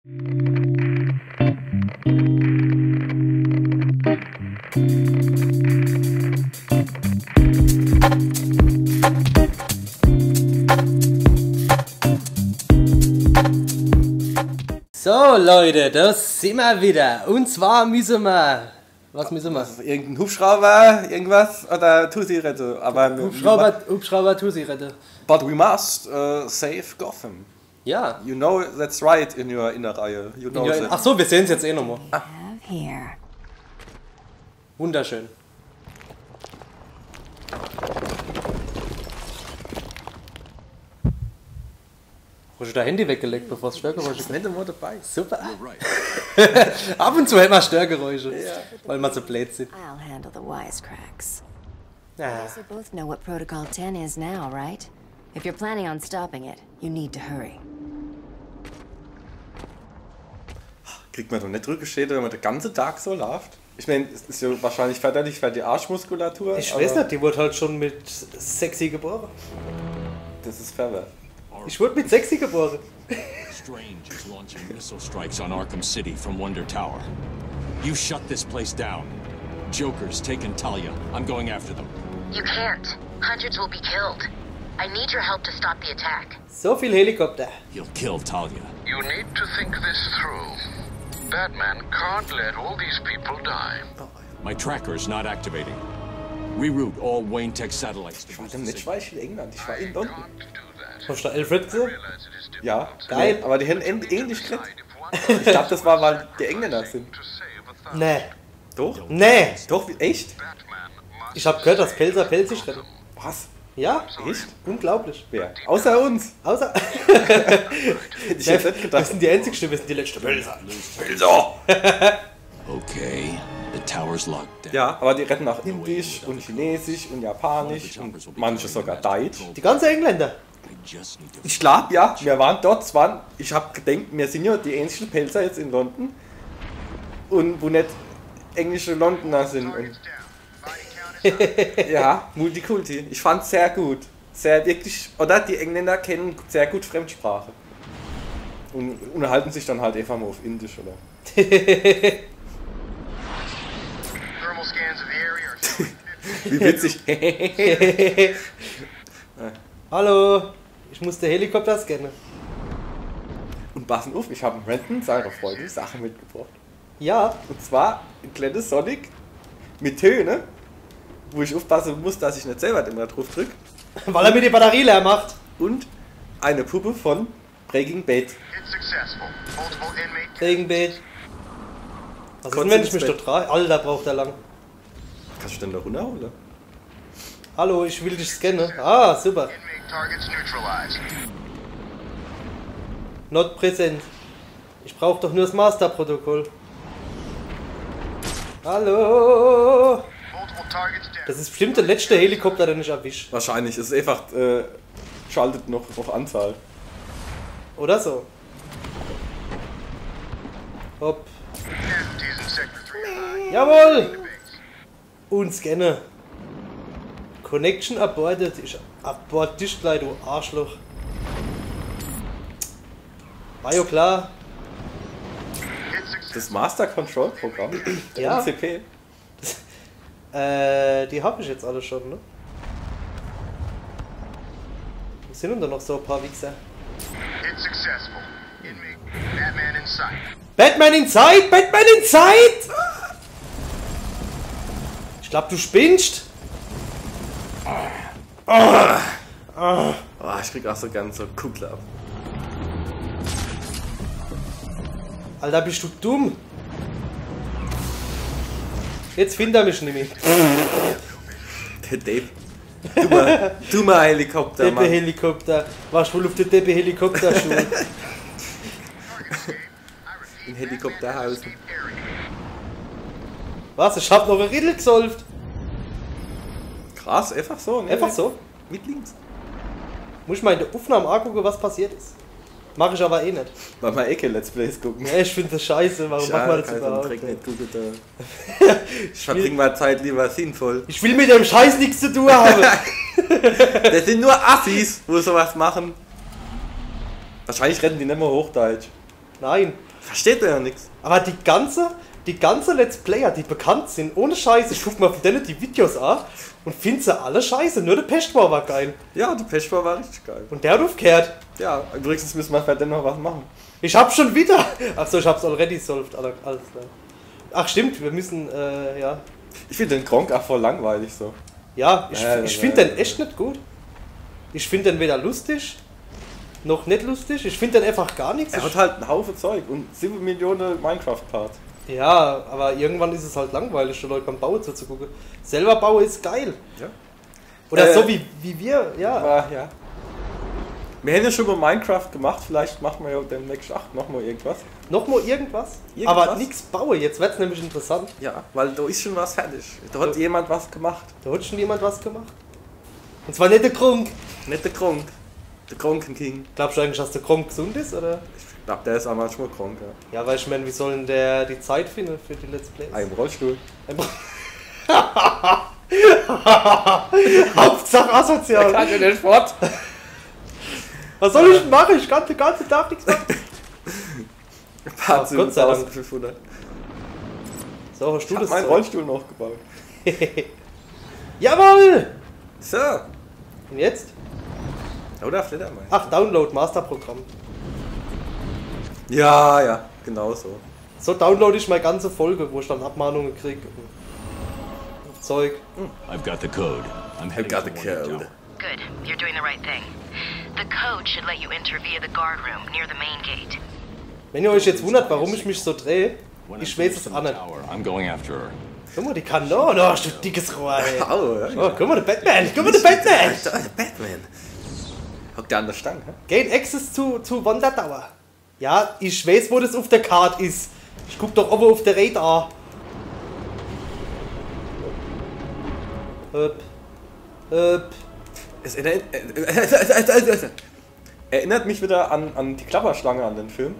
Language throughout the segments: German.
So Leute, das sind wir wieder. Und zwar müssen wir... Was müssen wir? Also irgendein Hubschrauber, irgendwas oder Tussi retten. Aber Hubschrauber Tussi retten. But we must save Gotham. Ja. You know that's right in your Reihe. You know that. Ach so, wir sehen es jetzt eh nochmal. Here. Wunderschön. Hast du dein Handy weggelegt, bevor es Störgeräusche gibt? Nicht mal dabei. Super. Ab und zu hätten wir Störgeräusche, weil wir so blöd sind. I'll handle the wisecracks. Ja. You both know what Protocol 10 is now, right? If you're planning on stopping it, you need to hurry. Kriegt man doch nicht rückgeschädigt, wenn man den ganzen Tag so läuft? Ich meine, es ist ja wahrscheinlich förderlich für die Arschmuskulatur. Ich weiß nicht, die wurde halt schon mit sexy geboren. Das ist verwehrt. Ich wurde mit sexy geboren. Strange is launching missile strikes on Arkham City from Wonder Tower. You shut this place down. Joker's taken Talia. I'm going after them. You can't. Hundreds will be killed. I need your help to stop the attack. So viel Helikopter. He'll kill Talia. You need to think this through. Batman can't let all these people die. My tracker's not activating. Reroute all Wayne Tech satellites to Ich war boost dem the nicht signal. in England, ich war in London. Can't do that. Hast du da Alfred gesehen? Realize it is difficult Ja, Geil. aber die haben ähnlich geredet. Ich glaube, das war, weil die Engländer sind. to save 1,000. Nee. Doch? Nee. Doch, echt? Batman must Ich habe gehört, dass Pelzer pelzig retten. Was? Ja? Echt? Unglaublich. Wer? Außer uns. Außer... Hätte ich jetzt nicht wir gedacht. sind die Einzigsten, wir sind die letzte Pelzer. So. Okay, the tower's locked down. Ja, aber die retten auch Indisch und Chinesisch und Japanisch und manche sogar Deutsch. Die ganzen Engländer. I just need to Ich glaube, ja, wir waren dort, ich habe gedacht, wir sind ja die ähnlichen Pelzer jetzt in London und wo nicht englische Londoner sind. Und down. Body count is up. ja, Multikulti. Ich fand's sehr gut. Sehr wirklich, oder die Engländer kennen sehr gut Fremdsprache. Und unterhalten sich dann halt einfach mal auf Indisch, oder? Thermal scans of the area are showing 50. Wie witzig. Hallo. Ich muss den Helikopter scannen. Und passen auf, ich habe Renton, seiner Freundin, Sachen mitgebracht. Ja. Und zwar ein kleines Sonic mit Töne, wo ich aufpassen muss, dass ich nicht selber immer drauf drücke. Weil er mir die Batterie leer macht. Und eine Puppe von Breaking Bad. It's successful. Multiple inmate. Regenbeet. Was ist denn, Konntest wenn du ich mich ins dort trage? Alter, braucht er lang. Kannst du denn da runterholen? Hallo, ich will dich scannen. Ah, super. Inmate targets neutralized. Not präsent. Ich brauche doch nur das Masterprotokoll. Hallo. Multiple targets down. Das ist bestimmt der letzte Helikopter, den ich erwische. Wahrscheinlich, es ist einfach, schaltet noch auf Anzahl. Oder so. Hopp. Casualties in Sector 3. Jawohl. Und scanne. Connection aborted. Ich abort dich gleich, du Arschloch. War ja klar. It's successful. Das Master Control Programm, der Ja. MCP. Die habe ich jetzt alle schon, ne? Es sind da noch so ein paar Wichser. It's successful. Inmate. Batman in sight. Batman in Zeit! Batman in Zeit! Ich glaub, du spinnst. Oh, ich krieg auch so ganz so Kuckler ab. Alter, bist du dumm? Jetzt findet er mich nicht mehr. Der Dave. Dummer Helikopter, Mann. Deppe-Helikopter. Warst wohl auf der Deppe-Helikopter-Schule? In Helikopterhausen. Was? Ich hab noch ein Riddle gesolvt. Krass, einfach so, ne? Einfach so. Mit links. Muss ich mal in der Aufnahme angucken, was passiert ist. Mach ich aber eh nicht. Mal mal Ecke Let's Plays gucken. Ja, ich finde das scheiße. Warum macht man das überhaupt? Dreck nicht gucken, da. Ich verbringe mal Zeit lieber sinnvoll. Ich will mit dem Scheiß nichts zu tun haben. Das sind nur Assis, wo sowas machen. Wahrscheinlich rennen die nicht mehr Hochdeutsch. Nein. Versteht er ja nichts. Aber die ganze Let's Player, die bekannt sind, ohne Scheiße, ich guck mal von denen die Videos an und finde sie alle scheiße, nur der Pechbau war geil. Ja, der Pechbau war richtig geil. Und der hat aufgehört. Ja, übrigens müssen wir für den noch was machen. Ich hab schon wieder. Achso, ich hab's already solved, alles klar. Ach stimmt, wir müssen, ja. Ich finde den Gronk auch voll langweilig so. Ja, ich finde den echt nicht gut. Ich finde den weder lustig, noch nicht lustig. Ich finde den einfach gar nichts. Er hat halt einen Haufen Zeug und 7 Millionen Minecraft-Parts. Ja, aber irgendwann ist es halt langweilig, die Leute beim Bauen zuzugucken. Selber bauen ist geil. Ja. Oder so wie wir, ja. Aber, ja. Wir haben ja schon mal Minecraft gemacht, vielleicht machen wir ja demnächst nochmal irgendwas. Nochmal irgendwas? Aber nichts bauen, jetzt wird's nämlich interessant. Ja, weil da ist schon was fertig. Da hat jemand was gemacht. Da hat schon jemand was gemacht. Und zwar nicht der Kronk. Nicht der Kronk. Der Kronkenking. Glaubst du eigentlich, dass der Kronk gesund ist, oder? Ich glaube, der ist auch manchmal krank, ja. Ja, weil ich meine, wie soll denn der die Zeit finden für die Let's Plays? Im Rollstuhl. Hauptsache asozial. Kann ja nicht fort. Was soll ich machen? Ich kann den ganzen Tag nichts machen. Gott sei Dank. 500. So, hast du das? Mein Rollstuhl noch gebaut. Jawohl! So. Und jetzt? Oder Fledermaus. Ach, Download Masterprogramm. Ja, genau so. So download ich meine ganze Folge, wo ich dann Abmahnungen kriege. Zeug. I've got the code. I'm heading got to the Wonder code. Tower. Good. You're doing the right thing. The code should let you enter via the guard room near the main gate. Wenn ihr euch jetzt wundert, warum ich mich so drehe, When ich I'm weiß finished es in auch the nicht. tower, I'm going after her. Guck mal, die Kanone, oh, du dickes Rohr, ey. Oh, ja. Oh, guck mal, der Batman, guck mal, der Batman! Der Batman. Hockt der an der Stange, hä? Gain Access zu Wonder Tower. Ja, ich weiß, wo das auf der Karte ist. Ich guck doch oben auf der Radar. Es erinnert mich wieder an die Klapperschlange, an den Film.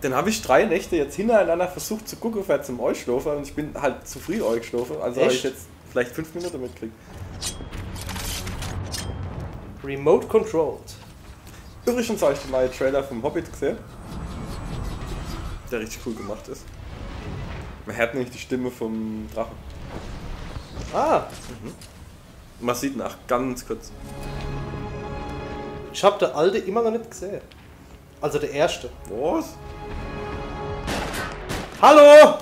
Den habe ich 3 Nächte jetzt hintereinander versucht zu gucken, für zum Einschlafen und ich bin halt zu früh eingeschlafen, also habe ich jetzt vielleicht 5 Minuten mitgekriegt. Remote controlled. Übrigens habe ich den neuen Trailer vom Hobbit gesehen, der richtig cool gemacht ist. Man hört nämlich die Stimme vom Drachen. Ah, Man sieht ihn auch ganz kurz. ich habe der alte immer noch nicht gesehen. Also der erste. Was? Hallo!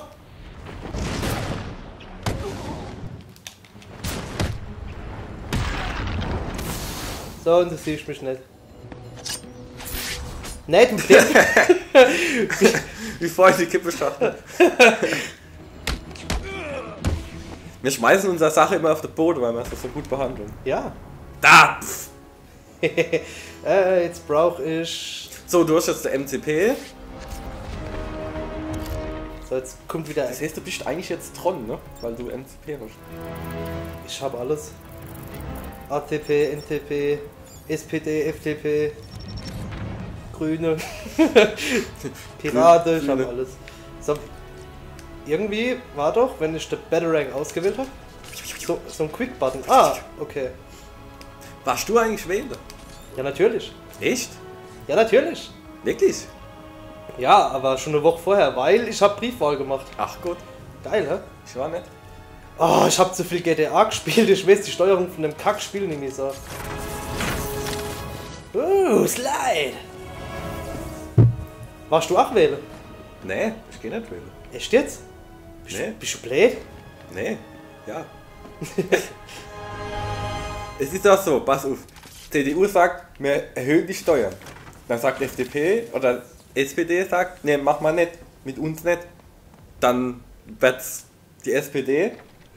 So, und das siehst mich nicht. Nein, du Dick. Wie vorhin die Kippeschachtel. Wir schmeißen unsere Sache immer auf den Boden, weil wir es so gut behandeln. Ja. Da! Jetzt brauche ich... So, du hast jetzt der MCP. So, jetzt kommt wieder... Das heißt, du bist eigentlich jetzt Tron, ne? Weil du MCP hast. Ich habe alles. ATP, NTP, SPD, FDP, Grüne, Pirate, ich habe alles. So, irgendwie war doch, wenn ich den Battle Rank ausgewählt habe, so ein Quick-Button. Ah, okay. Warst du eigentlich Wähler? Ja, natürlich. Echt? Ja, natürlich. Wirklich? Ja, aber schon eine Woche vorher, weil ich habe Briefwahl gemacht. Ach gut, Geil, hä? ich war nicht. Oh, ich habe zu viel GTA gespielt, ich weiß die Steuerung von dem Kackspiel nicht mehr so. Slide! Warst du auch wählen? Nee, ich geh nicht wählen. Echt jetzt? Nee. Bist du blöd? Nee, ja. Es ist auch so, pass auf. CDU sagt, wir erhöhen die Steuern. Dann sagt FDP oder SPD sagt, nee, mach mal nicht, mit uns nicht. Dann wird's die SPD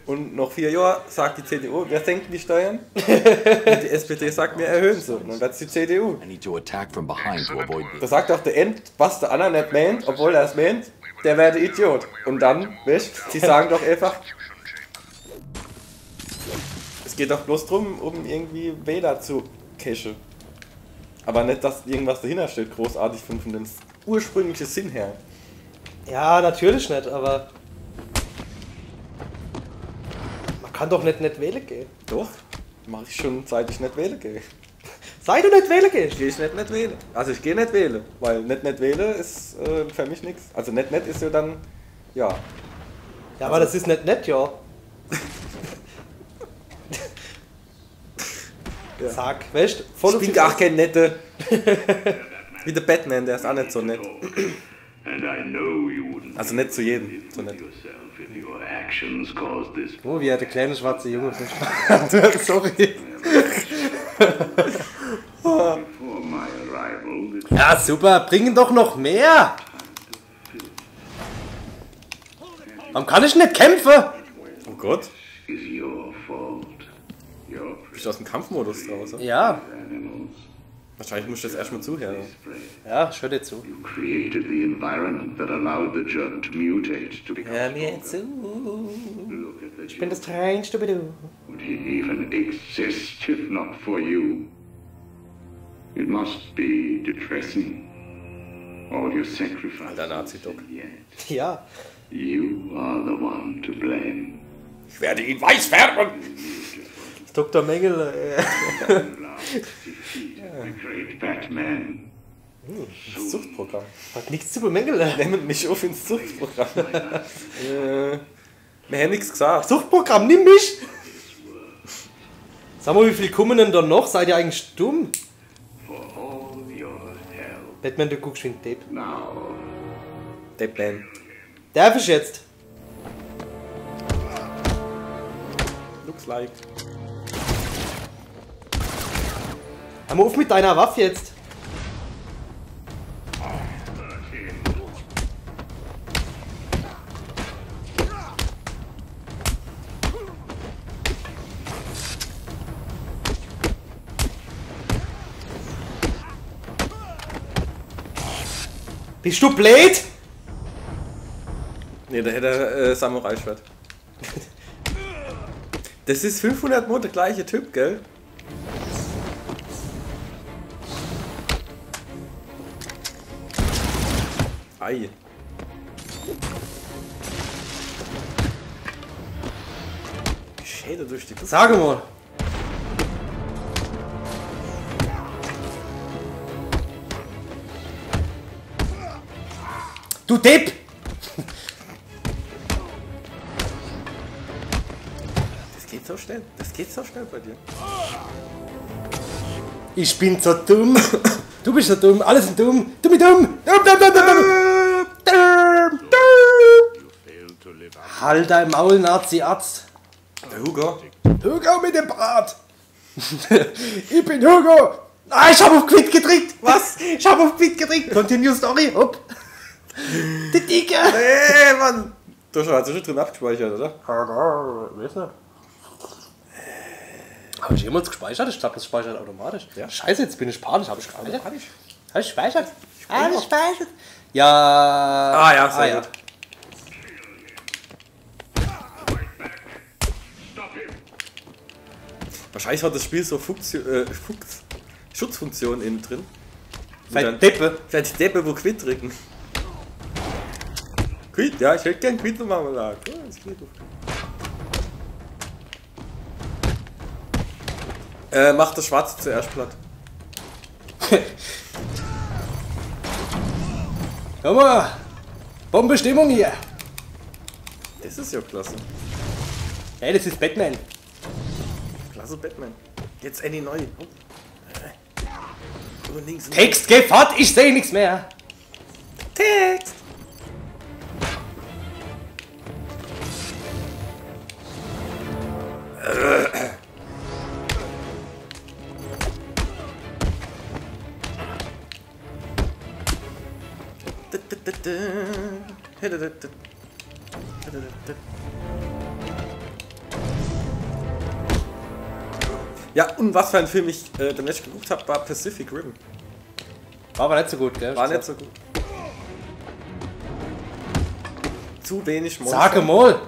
und nach 4 Jahren sagt die CDU, wir senken die Steuern. Und die SPD sagt, wir erhöhen sie. Und dann wird's die CDU. I need to attack from behind to avoid Da this. sagt auch der End, was der andere nicht meint, obwohl er es meint, der wäre der Idiot. Und dann, weißt du, sie sagen doch einfach, es geht doch bloß drum, um irgendwie Wähler zu cachen. Aber nicht, dass irgendwas dahinter steht, großartig von dem ursprünglichen Sinn her. Ja, natürlich nicht, aber... Man kann doch nicht wählen gehen. Doch, mache ich schon, seit ich nicht wählen gehe. Sei du nicht wählen gehst. Gehe ich nicht wählen. Also ich gehe nicht wählen, weil nicht wählen ist für mich nichts. Also nicht ist ja dann, ja. Ja, aber das ist nicht nett, ja. Ja. Sag, weißt du, voll Ich bin gar kein Nette. Wie der Batman, der ist auch nicht so nett. Also nicht zu jedem, so nett. Oh, wie hat der kleine schwarze Junge verstanden. Sorry. Ja, super, bringen doch noch mehr. Warum kann ich nicht kämpfen? Oh Gott. Bist du aus dem Kampfmodus draußen? Ja. Wahrscheinlich musst du jetzt erstmal zuhören. Ja, ich höre dir zu. Created the environment that allowed the germ to mutate to become Hör mir zu. Look at the Ich bin das Strange, du. Would he even exist if not for you? It must be depressing. All your sacrifices. Alter Nazi-Doc. Yet Ja. you are the one to blame. Ich werde ihn weiß färben! Dr. Mengele. The great Batman. Das Zuchtprogramm. Hat nichts zu bemängeln. Nehmt mich auf ins Zuchtprogramm. Wir haben nichts gesagt. Suchtprogramm, nimm mich! Sag mal, wie viel kommen denn da noch? Seid ihr eigentlich dumm? For all your help. Batman, du guckst wie ein Depp. Now, Deadman. Darf ich jetzt? Looks like. Hör mal auf mit deiner Waffe jetzt. Bist du blöd? Ne, da hätte er Samurai-Schwert. Das ist 500 Mal der gleiche Typ, gell? Ei. Schäde durch die Luft. Sag mal. Du Depp! Das geht so schnell. Das geht so schnell bei dir. Ich bin so dumm. Du bist so dumm. Alle sind dumm. Du bist dumm. Dumm, dumm, dumm, dumm, dumm. Halt dein Maul, Nazi-Arzt. Der Hugo. Hugo mit dem Bart. Ich bin Hugo. Ah, ich hab auf Quit gedrückt. Was? Ich hab auf Quit gedrückt. Continue Story. Hopp. Die Dicke. Hey, Mann! Du hast schon drin abgespeichert, oder? Weiß nicht. Habe ich jemals gespeichert? Ich glaube, das speichert automatisch. Ja. Scheiße, jetzt bin ich panisch. Habe ich gespeichert? Hab ich. Habe ich gespeichert? Habe ich gespeichert? Ja. Ah ja, sehr gut. Wahrscheinlich hat das Spiel so Schutzfunktionen innen drin. Vielleicht Deppe. Vielleicht Deppe, wo Quit drücken. Quit, ja, ich hätte gern Quit und Marmelade. Ja, das geht doch. Mach das Schwarze zuerst platt. Komm mal. Bombenstimmung hier. Das ist ja klasse. Hey, das ist Batman. Klasse Batman. Jetzt Annie neu. Oh. Und links und Text, geh fort, ich sehe nichts mehr. Text. Ja, und was für ein Film ich demnächst geguckt habe, war Pacific Rim. War aber nicht so gut, gell? War nicht so gut. Zu wenig Monster. Sag mal.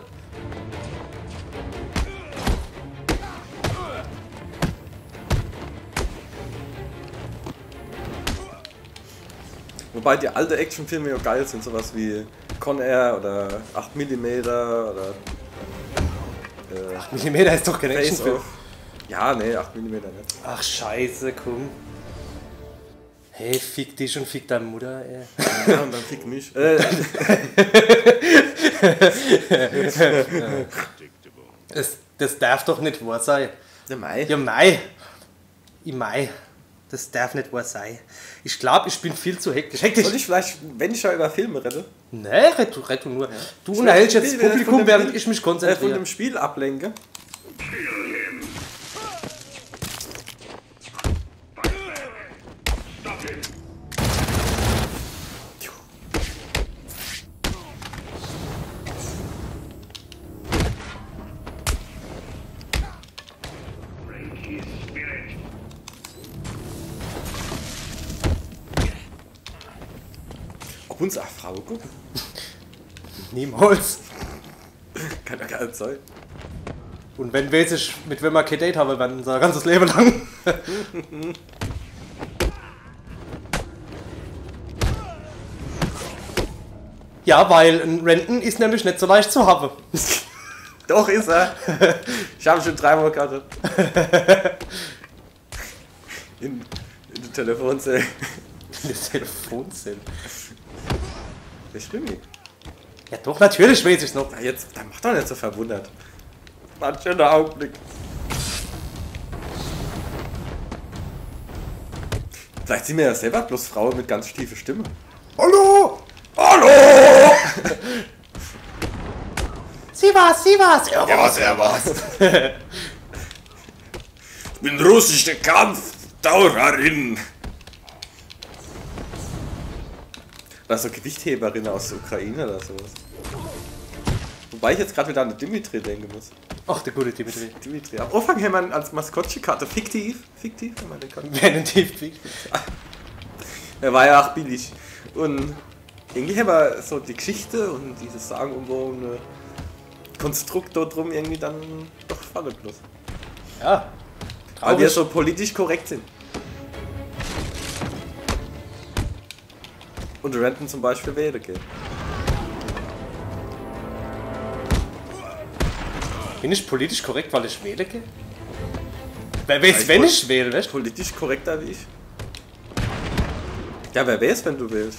Wobei die alten Actionfilme ja geil sind, sowas wie Con Air oder 8mm oder 8mm ist doch kein Face Actionfilm. Off. Ja, nee, 8mm nicht. Ach scheiße, komm. Hey, fick dich und fick deine Mutter, ey. Ja, und dann fick mich. Das darf doch nicht wahr sein. Der Mai. Ja, Mai. Im Mai. Das darf nicht wahr sein. Ich glaube, ich bin viel zu hektisch. Soll ich vielleicht, wenn ich schon über Filme rede, Nee, red du nur. Du unterhältst jetzt das Publikum, während ich mich von konzentriere. dem Spiel ablenke? Ob uns auch Frau gucken? Niemals. Kann ja gar nicht sein. Und wenn wir jetzt mit wem wir kein Date haben, dann unser ganzes Leben lang. Ja, weil ein Renten ist nämlich nicht so leicht zu haben. Doch, ist er. Ich habe schon 3-mal gehabt. In der Telefonzelle. In der Telefonzelle. Das stimmt nicht. Ja doch, natürlich weiß ich noch. Na jetzt, dann mach doch nicht so verwundert. War ein schöner Augenblick. Vielleicht sind wir ja selber bloß Frauen mit ganz tiefe Stimme. Hallo! Hallo! Sie war's! Er war's. Ich bin russische Kampftaucherin. Das ist so Gewichtheberin aus der Ukraine oder sowas. Wobei ich jetzt gerade wieder an Dimitri denken muss. Ach, der gute Dimitri. Dimitri. Am Anfang haben wir als Maskottchenkarte fiktiv haben wir den Karten. Wer den tief. Er war ja auch billig. Und irgendwie haben wir so die Geschichte und dieses sagenumwobene Konstrukt dort drum irgendwie dann doch fallen bloß. Ja. Weil wir Traurig. so politisch korrekt sind. Und Renton zum Beispiel wählen geht. Bin ich politisch korrekt, weil ich wähle gehe? Wer weiß, wenn ich wähle, weißt du? Politisch korrekter wie ich. Ja, wer weiß, wenn du willst.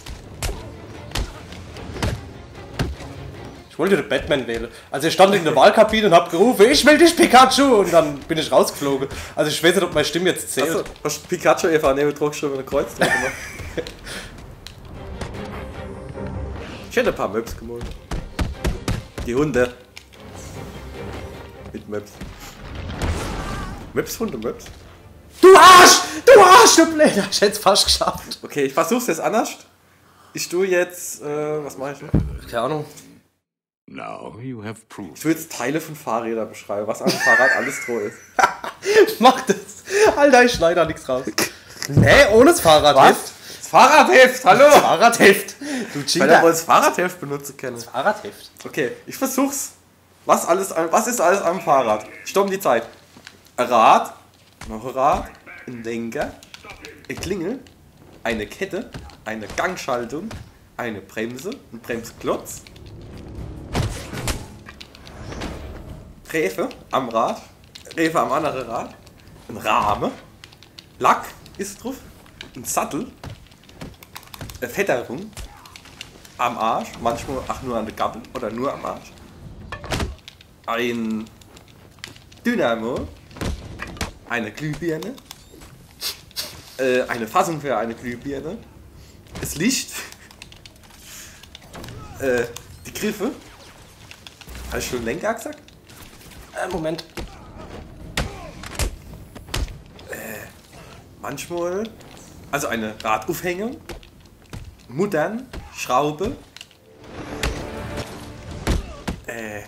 Ich wollte den Batman wählen. Also ich stand in der Wahlkabine und hab gerufen, ich will dich Pikachu! Und dann bin ich rausgeflogen. Also ich weiß nicht, ob meine Stimme jetzt zählt. Achso, hast du Pikachu einfach neben drauf geschrieben und ein Kreuz drauf gemacht? Ich hätte ein paar Möps gemalt. Die Hunde. Mit Möps. Möps, Hunde, Möps. Du Arsch! Du Blöder! Ich hätte es fast geschafft. Okay, ich versuch's jetzt anders. Ich tue jetzt, was mache ich denn? Keine Ahnung. Now you have proof. Ich will jetzt Teile von Fahrrädern beschreiben, was am Fahrrad alles drauf ist. Mach das. Alter, ich schneide da nichts raus. Nee, ohne das Fahrradheft. Das Fahrradheft, hallo! Fahrradheft. Du Weil er Cheater. wohl das Fahrradheft benutzen können. Fahrradheft. Okay, ich versuch's. Was ist alles am Fahrrad? Stopp die Zeit. Ein Rad, noch ein Rad, ein Lenker, eine Klingel, eine Kette, eine Gangschaltung, eine Bremse, ein Bremsklotz, Räfe am Rad, Räfe am anderen Rad, ein Rahmen, Lack ist drauf, ein Sattel, eine Federung, am Arsch, manchmal auch nur an der Gabel oder nur am Arsch, ein Dynamo, eine Glühbirne, eine Fassung für eine Glühbirne, das Licht, die Griffe, habe ich schon Lenker gesagt? Moment. Manchmal, also eine Radaufhängung, Muttern, Schraube, ein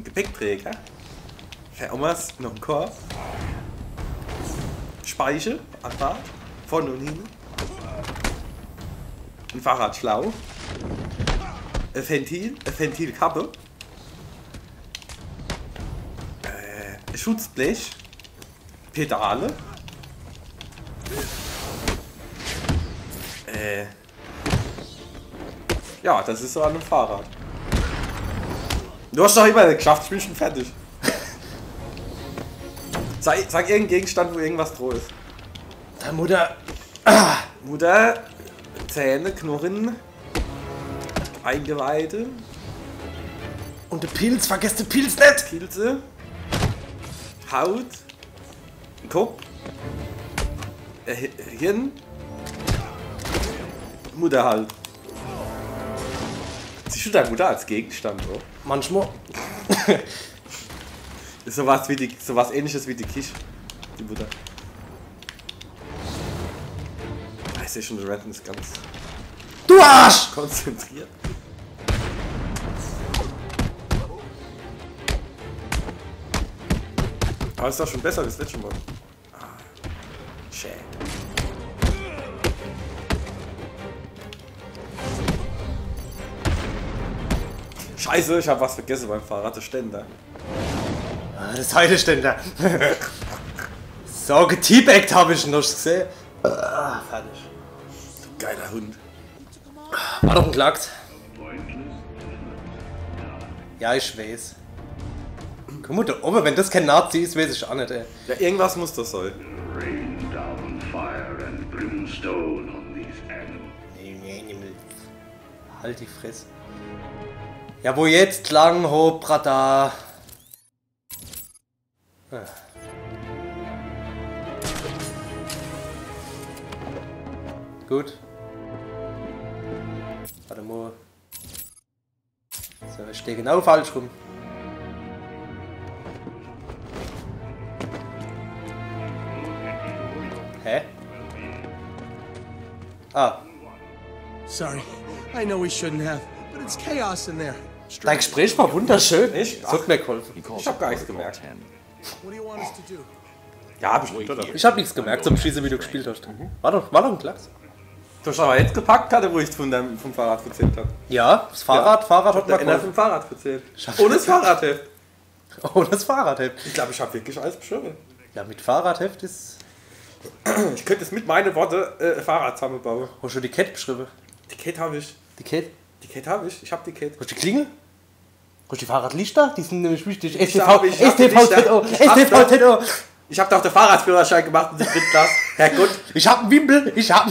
Gepäckträger, für Omas noch ein Korb, Speiche am Rad, vorne und hinten, ein Fahrradschlauch, ein Ventilkappe, ein Schutzblech, Pedale, ja, das ist so an einem Fahrrad. Du hast doch immer nicht geschafft, ich bin schon fertig. Sag irgendeinen Gegenstand, wo irgendwas drauf ist. Mutter. Mutter, Zähne, Knurren, Eingeweide, Und der Pilz, vergesst den Pilz nicht. Pilze, Haut, Kopf, Hirn, Mutter halt. Siehst du da Mutter als Gegenstand, so? Manchmal. Ist sowas ähnliches wie die Kisch, die Mutter. Ich sehe schon, der Renton ist ganz Du Arsch! konzentriert. Aber ist doch schon besser als das letzte Mal. Ah, shit. Scheiße, ich habe was vergessen beim Fahrrad, der Ständer. Das Halteständer. So, geteabaggt habe ich noch gesehen. Fertig. Geiler Hund. War doch ein Klacks. Ja, ich weiß. Guck mal, da oben, wenn das kein Nazi ist, weiß ich auch nicht, ey. Ja, irgendwas muss das sein. Rain down fire and brimstone on these animals. Halt die Fresse. Ja, wo jetzt lang, ho, Brata. Gut. Warte mal. So, ich stehe genau falsch rum. Hä? Ah, Sorry, I know we shouldn't have, but it's chaos in there. dein Gespräch war wunderschön. Echt? Das hat mir geholfen. Ich hab gar nichts gemerkt. What do you want us to do? Ja, bestimmt, oder? Ich hab nichts gemerkt zum Schießen, wie du gespielt hast. War doch ein Klacks. Du hast aber jetzt gepackt, hatte, wo ich vom Fahrrad erzählt habe. Ja, das Fahrrad hat mir Der Ender geholfen. vom Fahrrad erzählt. Ohne das Fahrradheft. Oh, das Fahrradheft. Ich glaube, ich habe wirklich alles beschrieben. Ja, mit Fahrradheft ist... Ich könnte es mit meinen Worten Fahrrad zusammenbauen. Hast du die Kette beschrieben? Die Kette habe ich. Die Kette? Die Kette habe ich. Ich habe die Kette. Hast du die Klingel? Hast du die Fahrradlichter? Die sind nämlich wichtig. hab ich, STVZO, ich hab STVZO. Ich habe doch den Fahrradführerschein gemacht in der Drittklasse. Herrgott. Ich hab einen Wimpel. Ich hab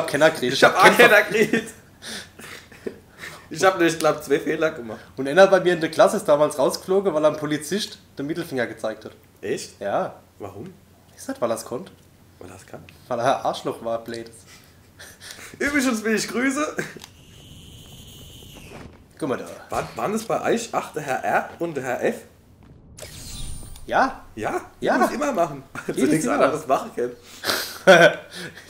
Kenner gekriegt. Ich habe auch keiner gekriegt. Ich habe nur, ich glaube, 2 Fehler gemacht. Und einer bei mir in der Klasse ist damals rausgeflogen, weil er einem Polizist den Mittelfinger gezeigt hat. Echt? Ja. Warum? Ist das, weil er es konnte? Weil das kann. Weil er ein Arschloch war, blöd. Übrigens will ich grüße. Guck mal da. Waren es bei euch 8 der Herr R und der Herr F? Ja. Ja, Ja. muss ich immer machen. Also Jedes nichts Jahr. anderes machen können.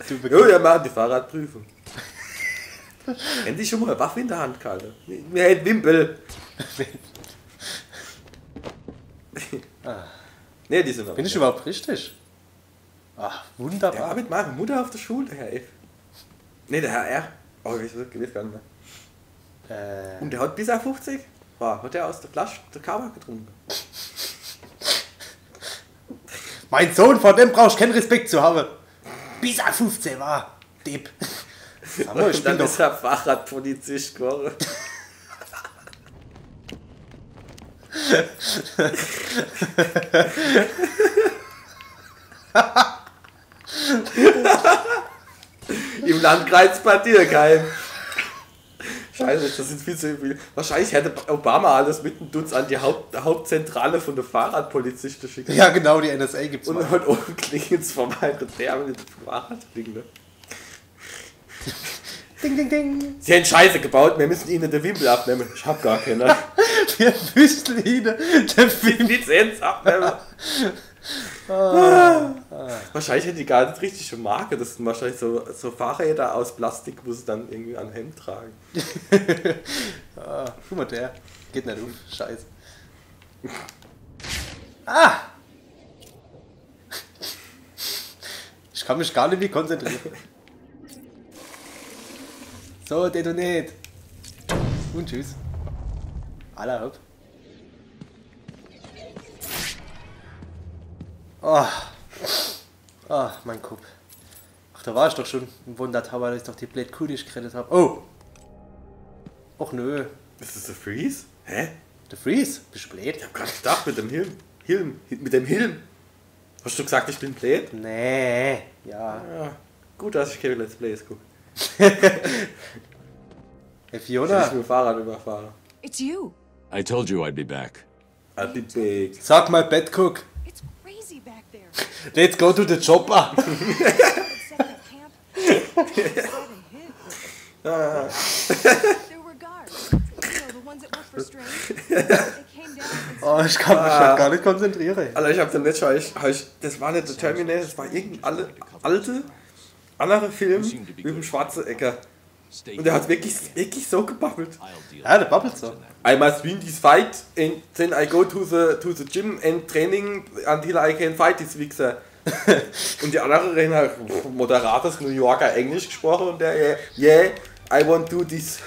Du Jo, wir machen die Fahrradprüfung. Endlich schon mal eine Waffe in der Hand, Kalle. Mir hält Wimpel. Ne, die sind aber. Bin ich überhaupt richtig? Ach, Der war wunderbar. mit meiner Mutter auf der Schule, der Herr F. Ne, der Herr R. Oh, ich weiß gar nicht mehr. Und der hat bis er 50 war, hat er aus der Flasche der Kaba getrunken. Mein Sohn, vor dem brauchst du keinen Respekt zu haben. Bis er 15 war. Depp. Aber ich Und dann bin ist doch... er Fahrradpolizist geworden. Im Landkreis Bad Dürkheim. Scheiße, das sind viel zu viel. Wahrscheinlich hätte Obama alles mit dem Dutz an die Hauptzentrale von der Fahrradpolizisten schicken. Ja genau, die NSA gibt's Und mal. dann oben klingelt's vorbei und der mit dem Fahrrad klingeln. Ding, ding, ding. Sie haben Scheiße gebaut, wir müssen ihnen den Wimpel abnehmen. Ich hab gar keinen. Wir müssen ihn... Der Film... Lizenz abnehmen. Wahrscheinlich hätte die gar nicht richtige Marke. Das sind wahrscheinlich so Fahrräder aus Plastik, wo sie dann irgendwie an Hemd tragen. Guck mal, der geht nicht auf. Scheiße. Ah! Ich kann mich gar nicht mehr konzentrieren. So, detoniert. Und tschüss. Aller hopp. Oh. Oh, mein Kopf. Ach, da war ich doch schon im Wundertower, dass ich doch die Blade Kuh, die ich gerettet habe. Oh! Och nö. Ist das der Freeze? Hä? Der Freeze? Bist du blöd? Ich hab grad gedacht mit dem Hilm. Mit dem Hilm. Hast du gesagt, ich bin blöd? Nee, ja. Ja. Gut, dass ich keine Let's Plays gucke. Hey Ich Fiona, mit dem Fahrrad überfahre. It's you. I told you I'd be back. I'll be big. sag mal Bettcook. It's crazy back there. Let's go to the chopper. Set up camp. There were guards. You know, the ones that work for Strange. They came down and Oh, ich kann mich schon gar nicht konzentrieren. Alter, ich hab den letzten, das war nicht der Terminator, das war irgendein alte, andere Film mit dem Schwarzenegger. Und der hat wirklich so gebabbelt. Ja, der babbelt so. I must win this fight and then I go to the gym and training until I can fight this Wichser. Und die anderen reden halt moderates New Yorker Englisch gesprochen und der, yeah, I want to do this.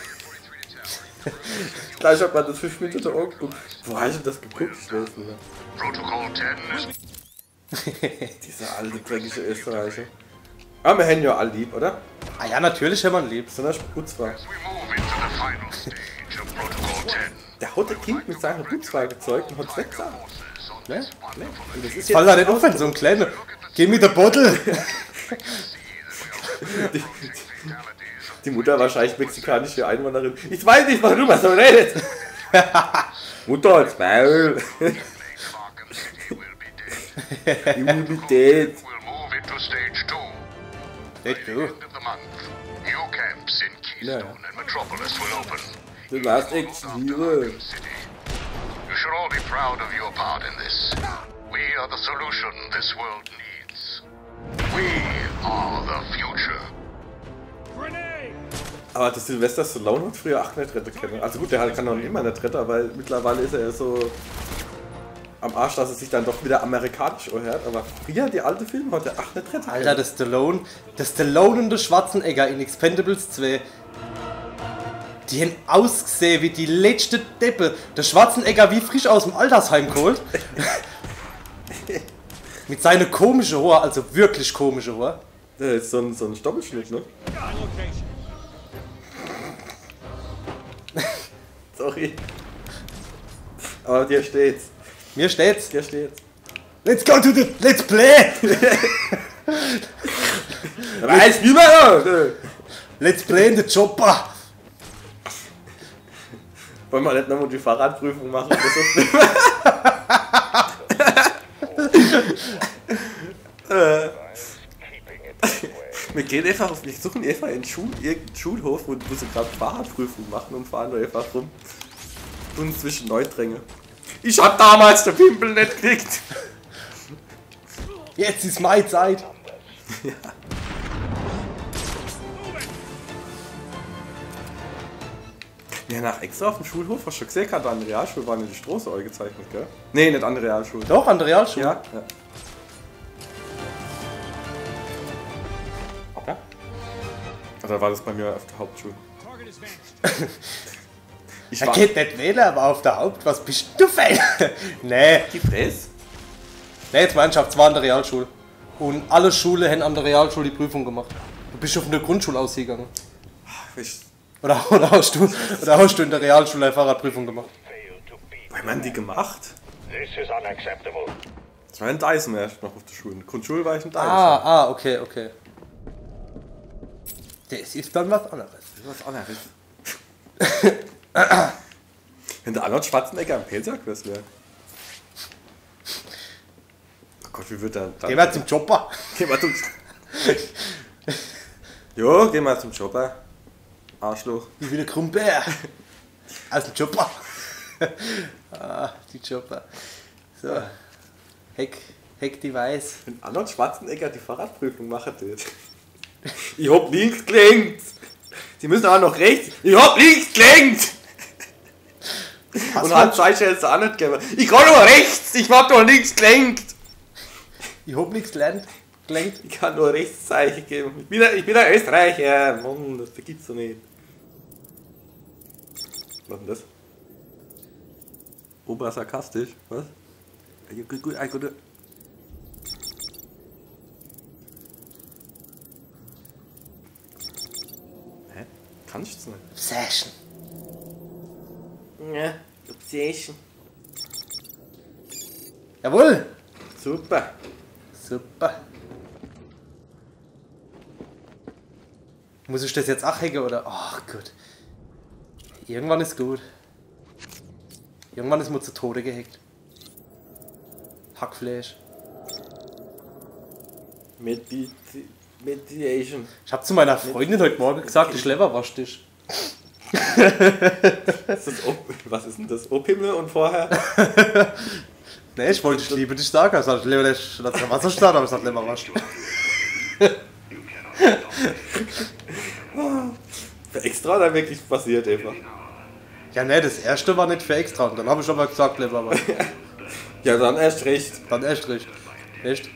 Gleich hat man das 5 Minuten angeguckt. Wo habe ich denn das geguckt? Ich weiß nicht mehr. Protocol 10 is Dieser alte, dreckige Österreicher. Aber wir haben ja alle lieb, oder? Ah ja, natürlich, wenn man lebt. Sondern Putzfrau. we move into the final stage of Protocol 10. Der hat das Kind mit seiner Putzfrau gezeugt und hat es weggesagt. Ne? Und das ist Fall da nicht auf, wenn so ein kleiner. Geh mit der Bottle. Die Mutter wahrscheinlich mexikanische Einwanderin. Ich weiß nicht, warum er so redet. Mutter als Maul. Immunität. We'll move into stage 2. Let's go. End of the month, new camps in Keystone and Metropolis will open. Du warst Exiliere. City. You should all be proud of your part in this. We are the solution this world needs. We are the future. Aber das Sylvester Stallone hat früher auch nicht retten können. Also gut, der kann noch immer nicht retten, weil mittlerweile ist er ja so am Arsch, dass er sich dann doch wieder amerikanisch anhört. Aber früher, die alte Filme, hat er auch nicht retten können. Alter, der Stallone und der Schwarzenegger in Expendables 2. Die haben ausgesehen wie die letzte Deppe. Der Schwarzenegger wie frisch aus dem Altersheim geholt. Mit seiner komischen Haar, also wirklich komische Haar. Das ist so ein Doppelschnitt, ne? Sorry. Aber dir steht's. Mir steht's. Dir steht's. Let's go to the Let's Play! Weiß wie man! Let's Play in the Chopper! Wollen wir nicht nochmal die Fahrradprüfung machen? Das ist wir suchen einfach irgendeinen Schulhof, wo sie gerade Fahrradprüfung machen und fahren da einfach rum. Und zwischen Neudränge. Ich hab damals den Pimpel nicht gekriegt. Jetzt ist meine Zeit! Ja. Ja, nach extra auf dem Schulhof, hast du schon gesehen, an der Realschule waren ja die Straße eingezeichnet, gell? Nee, nicht an der Realschule. Doch, an der Realschule? Ja. Ja. Okay. Oder war das bei mir auf der Hauptschule? Ich Er war geht nicht wählen, aber auf der Haupt, was bist du fein? Nee, die Fresse. nee, jetzt Mannschaft, es war an der Realschule. Und alle Schulen haben an der Realschule die Prüfung gemacht. Du bist schon von der Grundschule ausgegangen. Oder hast du in der Realschule eine Fahrradprüfung gemacht? Weil man die gemacht? This is unacceptable. Ich war in Dyson erst noch auf der Schule. In der Grundschule war ich in Dyson. Okay. Das ist dann was anderes. Was anderes. Wenn der Arnold Schwarzenegger am Pelzerquiz wäre. Oh Gott, wie wird der dann? Gehen wir zum Chopper. Geh mal zum. Jo, geh mal zum Chopper. Arschloch. Wie wieder Krumbär. Aus dem Chopper. Die Chopper. So. Heck-Device. Wenn Arnold Schwarzenegger die Fahrradprüfung machen wird. Ich hab links gelenkt. Sie müssen aber noch rechts. Ich hab links gelenkt. Und hat Zeichen jetzt auch nicht gegeben. Ich kann nur rechts. Ich hab doch links gelenkt. Ich hab nichts gelernt. Gelenkt. Ich kann nur Rechtszeichen geben. Ich bin ein Österreicher. Mann, das gibt's doch nicht. Was denn das? Obersarkastisch? Was? Gut. Hä? Kannst du es nicht? Obsession. Ja, Obsession. Jawohl. Super. Super. Muss ich das jetzt auch hacken oder? Ach gut. Irgendwann ist gut. Irgendwann ist mir zu Tode gehackt. Hackfleisch. Mediation. Ich habe zu meiner Freundin heute Morgen gesagt, ich leberwasch dich. Was ist denn das? Opimmel und vorher? Ne, ich wollte, ich liebe dich sagen. Also, ich lebe nicht, dass der Wasserstand, aber ich sag leberwasch. Für extra oder wirklich passiert einfach? Ja, ne, das erste war nicht für extra. Und dann habe ich aber gesagt, leberwasch. Ja, dann erst recht. Dann erst recht. Echt?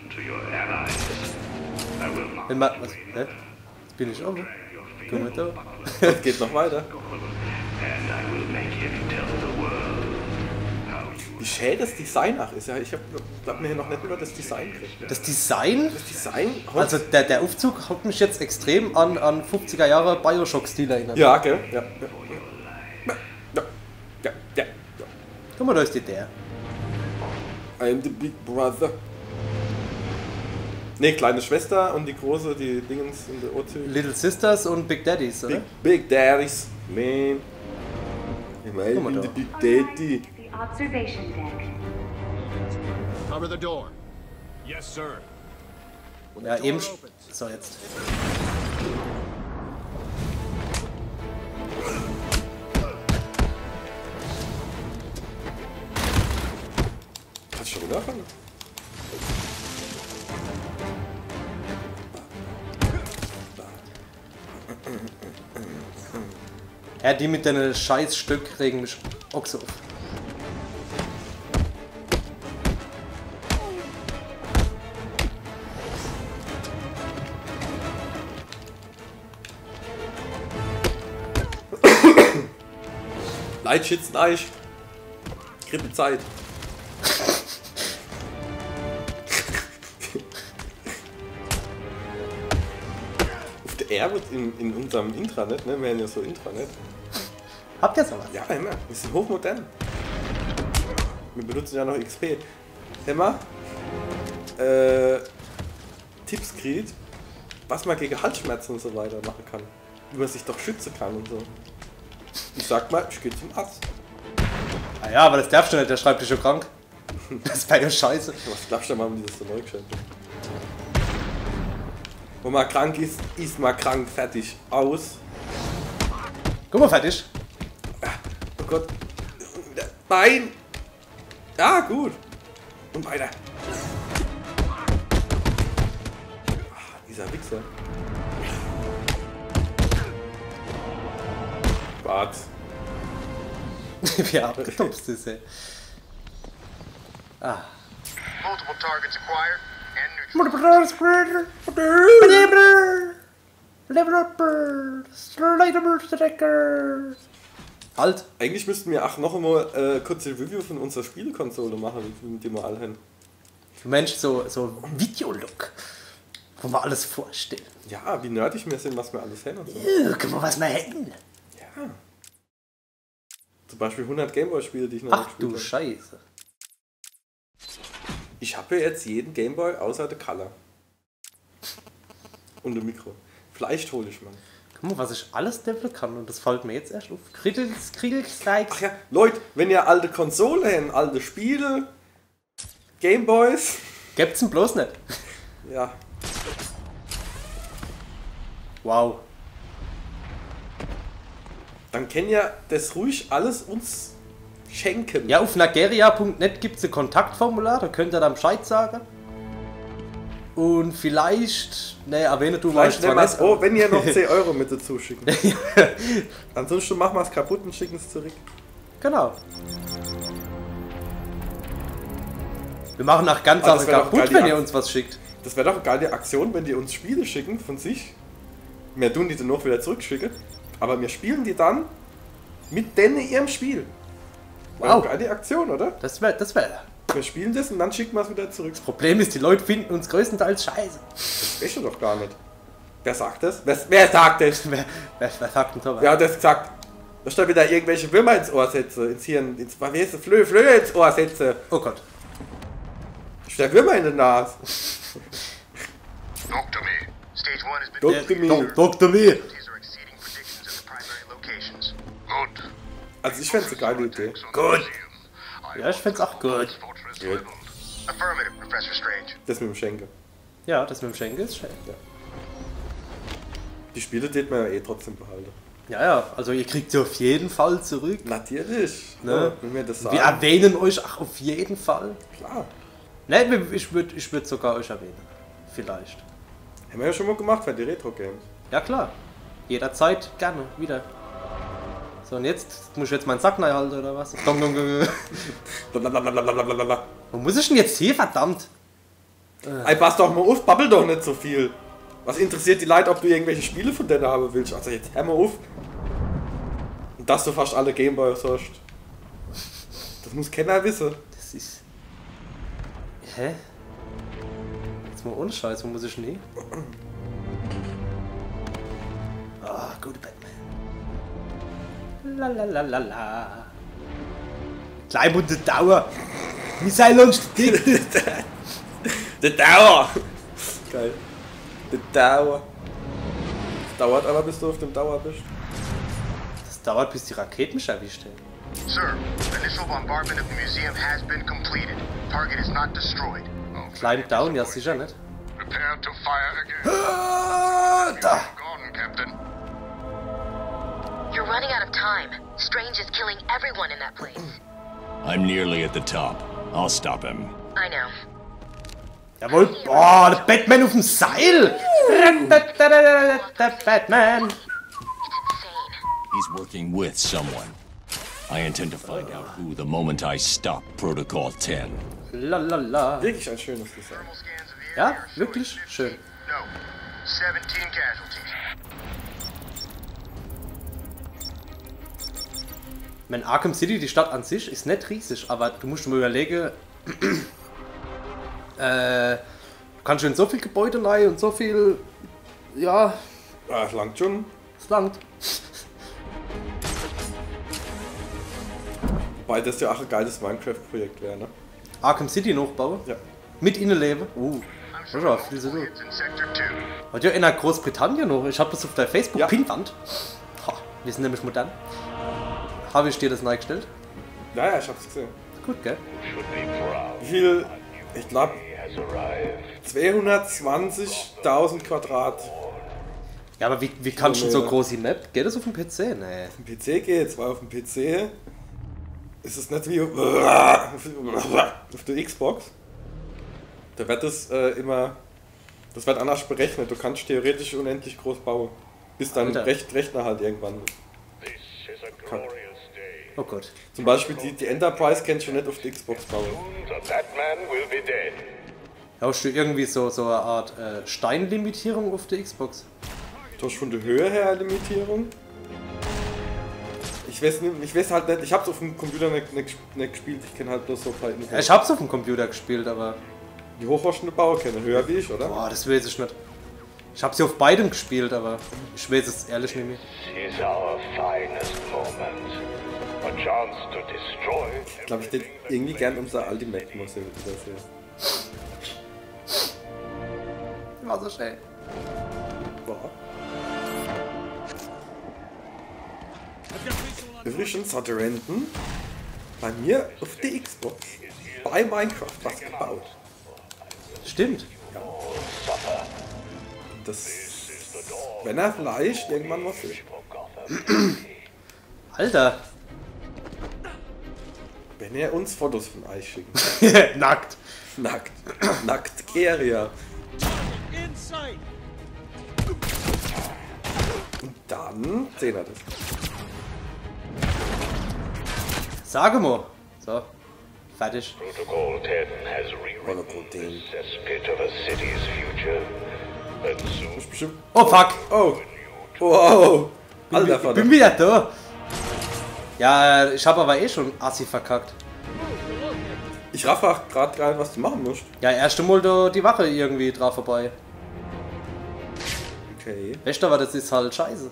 Wenn man, was? Hä? Jetzt bin ich auch. Komm mit da. Das geht noch weiter. Wie schön das Design auch ist. Ja, ich hab mir hier noch nicht über das Design gekriegt. Das Design? Das Design? Also der Aufzug hat mich jetzt extrem an 50er Jahre Bioshock-Stil erinnert. Ja, gell? Ja. Guck mal, da ist der. I am the big brother. Ne, kleine Schwester und die große, die Dingens in der O2. Little Sisters und Big Daddies, oder? Big Daddies, man. Ich meine, die Big Daddy. Observation deck. Cover the door. Yes, sir. Ja, eben. So, jetzt. Kannst du schon runterfahren? Ja, die mit deinen scheiß Stück regen mich auch so auf. Leitschützeneich. Grippezeit. Auf der R wird in unserem Intranet, ne? Wir haben ja so Intranet. Habt ihr sowas? Ja, immer. Wir sind hochmodern. Wir benutzen ja noch XP. Immer Tipps kriegt, was man gegen Halsschmerzen und so weiter machen kann. Wie man sich doch schützen kann und so. Ich sag mal, ich geh zum Arzt. Ah ja, aber das darfst du nicht, der schreibt dich schon krank. Das wäre ja scheiße. Was darfst du denn mal, wenn die das so neu gestellt haben? Wo man krank ist, ist man krank, fertig, aus. Guck mal, fertig. Oh Gott. Nein! Ja, gut. Und weiter. Ach, dieser Wichser. Wart. Wie abgetupst ist er. Ah. Multiple targets acquired and Halt. Eigentlich müssten wir auch noch einmal kurz ein Review von unserer Spielekonsole machen, mit dem wir alle hin. Du Mensch, so Videolook. Wo wir alles vorstellen. Ja, wie nerdig wir sind, was wir alles hin und so. Guck mal, was wir hätten. Ja. Zum Beispiel 100 Gameboy-Spiele, die ich noch Ach nicht gespielt du habe. Scheiße. Ich habe ja jetzt jeden Gameboy außer der Color. Und ein Mikro. Vielleicht hole ich mal. Guck mal, was ich alles leveln kann und das fällt mir jetzt erst auf. Kriegelslikes. Ach ja, Leute, wenn ihr alte Konsolen habt, alte Spiele, Gameboys. Gibt's ihn bloß nicht. Ja. Wow. Dann können ja das ruhig alles uns schenken. Ja, auf nageria.net gibt es ein Kontaktformular, da könnt ihr dann Bescheid sagen. Und vielleicht, ne, erwähne du mal. Oh, wenn ihr noch 10 Euro mit dazu schicken. Ansonsten machen wir es kaputt und schicken es zurück. Genau. Wir machen nach ganz Sachen kaputt, wenn ihr uns was schickt. Das wäre doch eine geile Aktion, wenn die uns Spiele schicken von sich. Wir tun die dann noch wieder zurückschicken. Aber wir spielen die dann mit denen in ihrem Spiel. Wow. Geile Aktion, oder? Das wär. Wir spielen das und dann schicken wir es wieder zurück. Das Problem ist, die Leute finden uns größtenteils scheiße. Das weißt du doch gar nicht. Wer sagt das? Wer sagt das? Wer sagt denn sowas? Wer hat das gesagt? Da steht wieder irgendwelche Würmer ins Ohr setzen, ins Hirn, Flöhe ins Ohr setzen. Oh Gott. Steck mir mal in der Nase. Talk to me. Stage 1 has been Dr. Me. Dr. Me. These are exceeding predictions at the primary locations. Good. Also ich fände es eine geile Idee. Gut. Ja, ich find's auch gut. Gut. Affirmative, Professor Strange. Das mit dem Schenke. Ja, das mit dem Schenkel ist schön. Die Spiele tät man ja eh trotzdem behalten. Ja, ja, also ihr kriegt sie auf jeden Fall zurück. Natürlich. Ne? Ja, wenn wir das sagen. Wir erwähnen euch auch auf jeden Fall. Klar. Ne, ich würd sogar euch erwähnen. Vielleicht. Haben wir ja schon mal gemacht für die Retro-Games. Ja klar. Jederzeit gerne wieder. So, und jetzt muss ich jetzt meinen Sack neu halten oder was? Blablabla. Wo muss ich denn jetzt hier, verdammt? Ey, pass doch mal auf, babbel doch nicht so viel. Was interessiert die Leute, ob du irgendwelche Spiele von denen haben willst? Also jetzt hör mal auf. Und dass du fast alle Gameboys hast. Das muss keiner wissen. Das ist... Hä? Jetzt mal ohne Scheiß, wo muss ich denn hin? Ah, gute Batman. Lalalala. Kleinbunte Dauer. Missile Launch Detected. Der Dauer! Geil. Der Dauer. Das dauert aber, bis du auf dem Dauer bist. Das dauert, bis die Raketen mich erwischt haben. Sir, initial bombardment of the museum has been completed. Target is not destroyed. Klein down, ja sicher nicht. Prepare to fire again. Da! Gone, Captain. You're running out of time. Strange is killing everyone in that place. I'm nearly at the top. I'll stop him. I know. Jawohl! Boah, der Batman auf dem Seil! Der Batman! It's insane. He's working with someone. I intend to find out who the moment I stop Protocol 10. Lalala. Wirklich ein schönes Design. Thermal scans of the Ja, area are wirklich clear. schön. No. 17 casualties. Mein Arkham City, die Stadt an sich, ist nicht riesig, aber du musst dir mal überlegen, du kannst schon so viel Gebäude rein und so viel, ja, Ah, das langt schon. es langt. Wobei das ja auch ein geiles Minecraft-Projekt wäre, ne? Arkham City nachbauen, Ja. mit Innenleben. Das ist ja viel zu tun. It's in Sector 2. Und ja, in der Großbritannien noch, ich habe das auf der Ja. Facebook-Pinwand. Ha, wir sind nämlich modern. Habe ich dir das neu gestellt? Ja, ja, ich hab's gesehen. Gut, gell? Wie viel? Ich glaube 220.000 Quadrat. Ja, aber wie kannst du so groß die Map? Geht das auf dem PC? Nee. Auf dem PC geht, zwar auf dem PC. Ist es nicht wie auf der Xbox. Da wird das immer. Das wird anders berechnet. Du kannst theoretisch unendlich groß bauen. Bis dann Alter. Rechner halt irgendwann. Kann. Oh Gott. Zum Beispiel die Enterprise kannst du nicht auf der Xbox bauen. Ja, hast du irgendwie so eine Art Steinlimitierung auf der Xbox? Du hast von der Höhe her eine Limitierung. Ich weiß halt nicht, ich hab's auf dem Computer nicht gespielt, ich kenne halt bloß so ein paar Infos. Ja, ich hab's auf dem Computer gespielt, aber... Die hoch hast du eine Bauer kennen, höher wie ich, oder? Boah, das weiß ich nicht. Ich hab sie auf beidem gespielt, aber ich weiß es ehrlich nicht mehr. Is our finest moment. A chance to destroy. Ich glaube, ich hätte irgendwie gern unser Ultimate Museum wiedersehen. War so schön. Boah. Übrigens hat Random bei mir auf der Xbox bei Minecraft was gebaut. Stimmt. Das, wenn er vielleicht irgendwann was will. Alter. Wenn er uns Fotos von euch schickt. Nackt. Nackt. Nackt Geria. Und dann sehen wir das. Sage mal. So. Fertig. Protocol 10 has rewritten the cesspit of a city's future. And soon Bestimmt. Oh fuck. Oh. Wow. Alter Vater. Bin wieder da. Ja, ich habe aber eh schon Assi verkackt. Ich raff auch gerade gar nicht, was du machen musst. Ja, erst einmal da die Wache irgendwie drauf vorbei. Okay. Weißt du, aber das ist halt scheiße.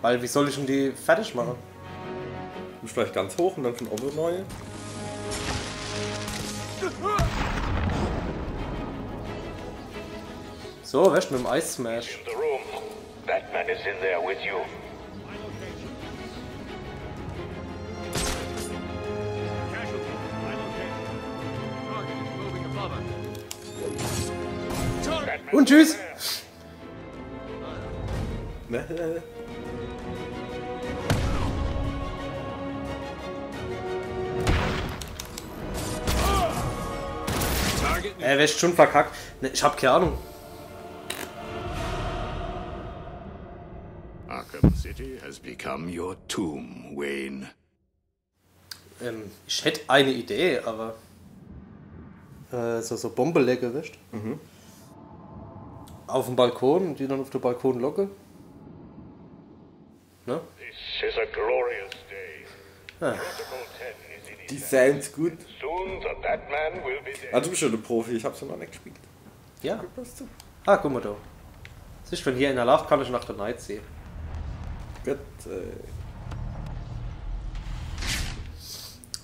Weil, wie soll ich denn die fertig machen? Du musst vielleicht ganz hoch und dann von oben neue. So, weißt du, mit dem Ice Smash. The room. Batman is in there with you. Und tschüss! Wer ist schon verkackt? Ne, ich hab keine Ahnung. Arkham City has become your tomb, Wayne. Ich hätte eine Idee, aber so Bombenlecke wischt. Auf dem Balkon und die dann auf den Balkon locke. Ne? This is a glorious day. Protocol 10 is in Die sounds gut. Soon the Batman will be there. Ah, du bist schon der Profi, ich hab's ja noch nicht gespielt. Ja. Was du? Ah, guck mal da. Siehst du, wenn hier einer lacht, kann ich nach der Night sehen. Gut,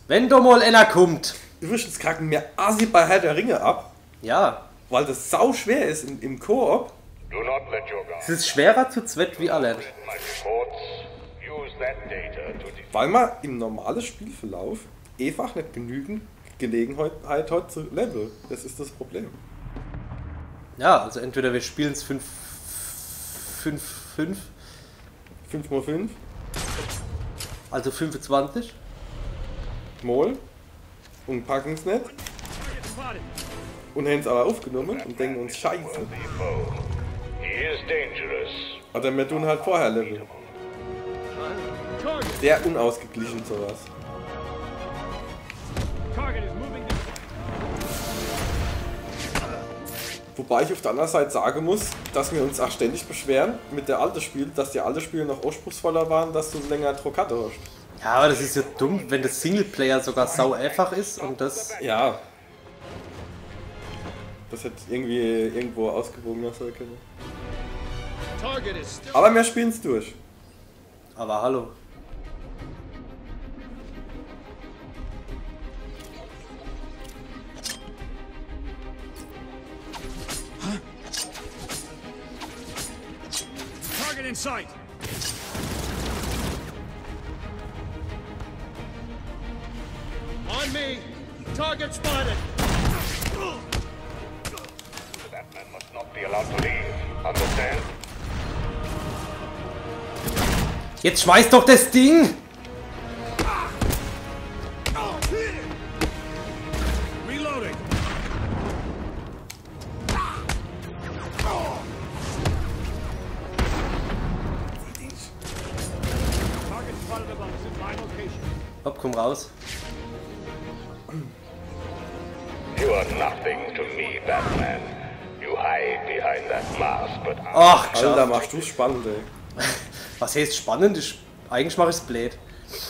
Wenn da mal einer kommt. Übrigens kacken mir assi bei Herr der Ringe ab, Ja. weil das sau schwer ist im Koop. Do not let your guard Es ist schwerer zu zweit wie alle. my reports. Use that data to Weil man im normalen Spielverlauf einfach nicht genügend Gelegenheit hat zu leveln. Das ist das Problem. Ja, also entweder wir spielen es 5-5. 5x5, Also 25. Mol, und packen es nicht. Und haben es aber aufgenommen und denken uns Scheiße. He is dangerous. Oder wir tun halt vorher Level. Sehr unausgeglichen sowas. Wobei ich auf der anderen Seite sagen muss, dass wir uns auch ständig beschweren mit der alten Spiel, dass die alten Spiele noch anspruchsvoller waren, dass du länger Druck hast. Ja, aber das ist ja dumm, wenn das Singleplayer sogar sau einfach ist und das. Ja. Das hätte irgendwie irgendwo ausgewogen sein können. Aber wir spielen es durch. Aber hallo. Target in sight. On me! Target spotted! Batman must not be allowed to leave. Understand? Jetzt schmeiß doch das Ding! Reloading. Target spotted above us in my location. Hopp, komm raus. You are nothing to me, Batman. You hide behind that mask, but Ach, Alter, geschafft. machst du's spannend, ey. Was heißt spannend? Eigentlich mache ich es blöd.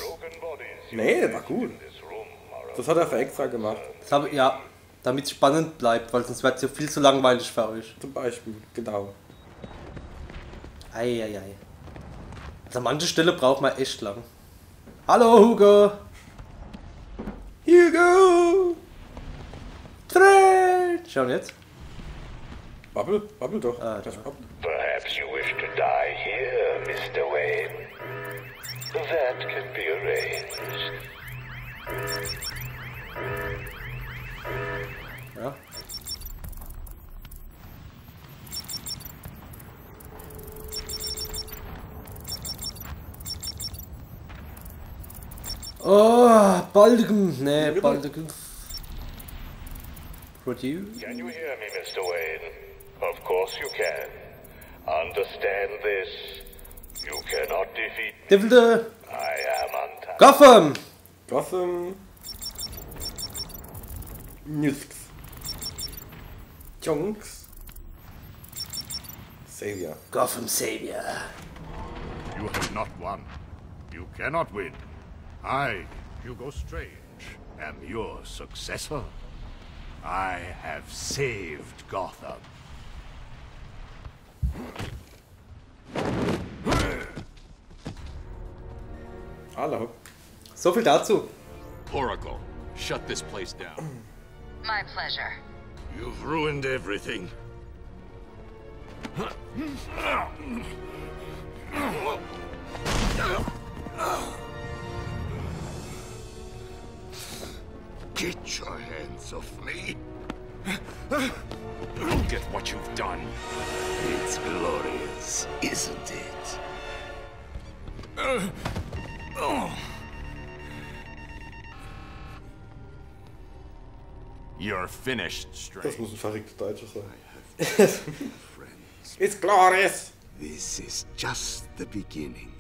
broken bodies Nee, das war gut. in this room are Das hat er für extra gemacht. Das habe, ja, damit es spannend bleibt, weil sonst wird es ja viel zu langweilig für euch. Zum Beispiel, genau. Eieiei. Also an manche Stelle braucht man echt lang. Hallo Hugo! Hugo! Tränen! Schauen jetzt. Babbel doch. Ah, Das babbel. Perhaps you wish to die here, Mr. Wayne. That can be arranged. Ja. Oh, Baldegem. Nee, Baldegem. Produce. Can you hear me, Mr. Wayne? Of course you can. Understand this. You cannot defeat me. Devil I am untouched. Gotham! Gotham. Nusks. Junks. Savior. Gotham Savior. You have not won. You cannot win. I, Hugo Strange, am your successor. I have saved Gotham. Hallo. So viel dazu. Oracle, shut this place down. My pleasure. You've ruined everything. Get your hands off me. Look at what you've done. It's glorious, isn't it? You're finished, Strange. Das muss ein verrückter Deutscher sein. It's glorious! This is just the beginning.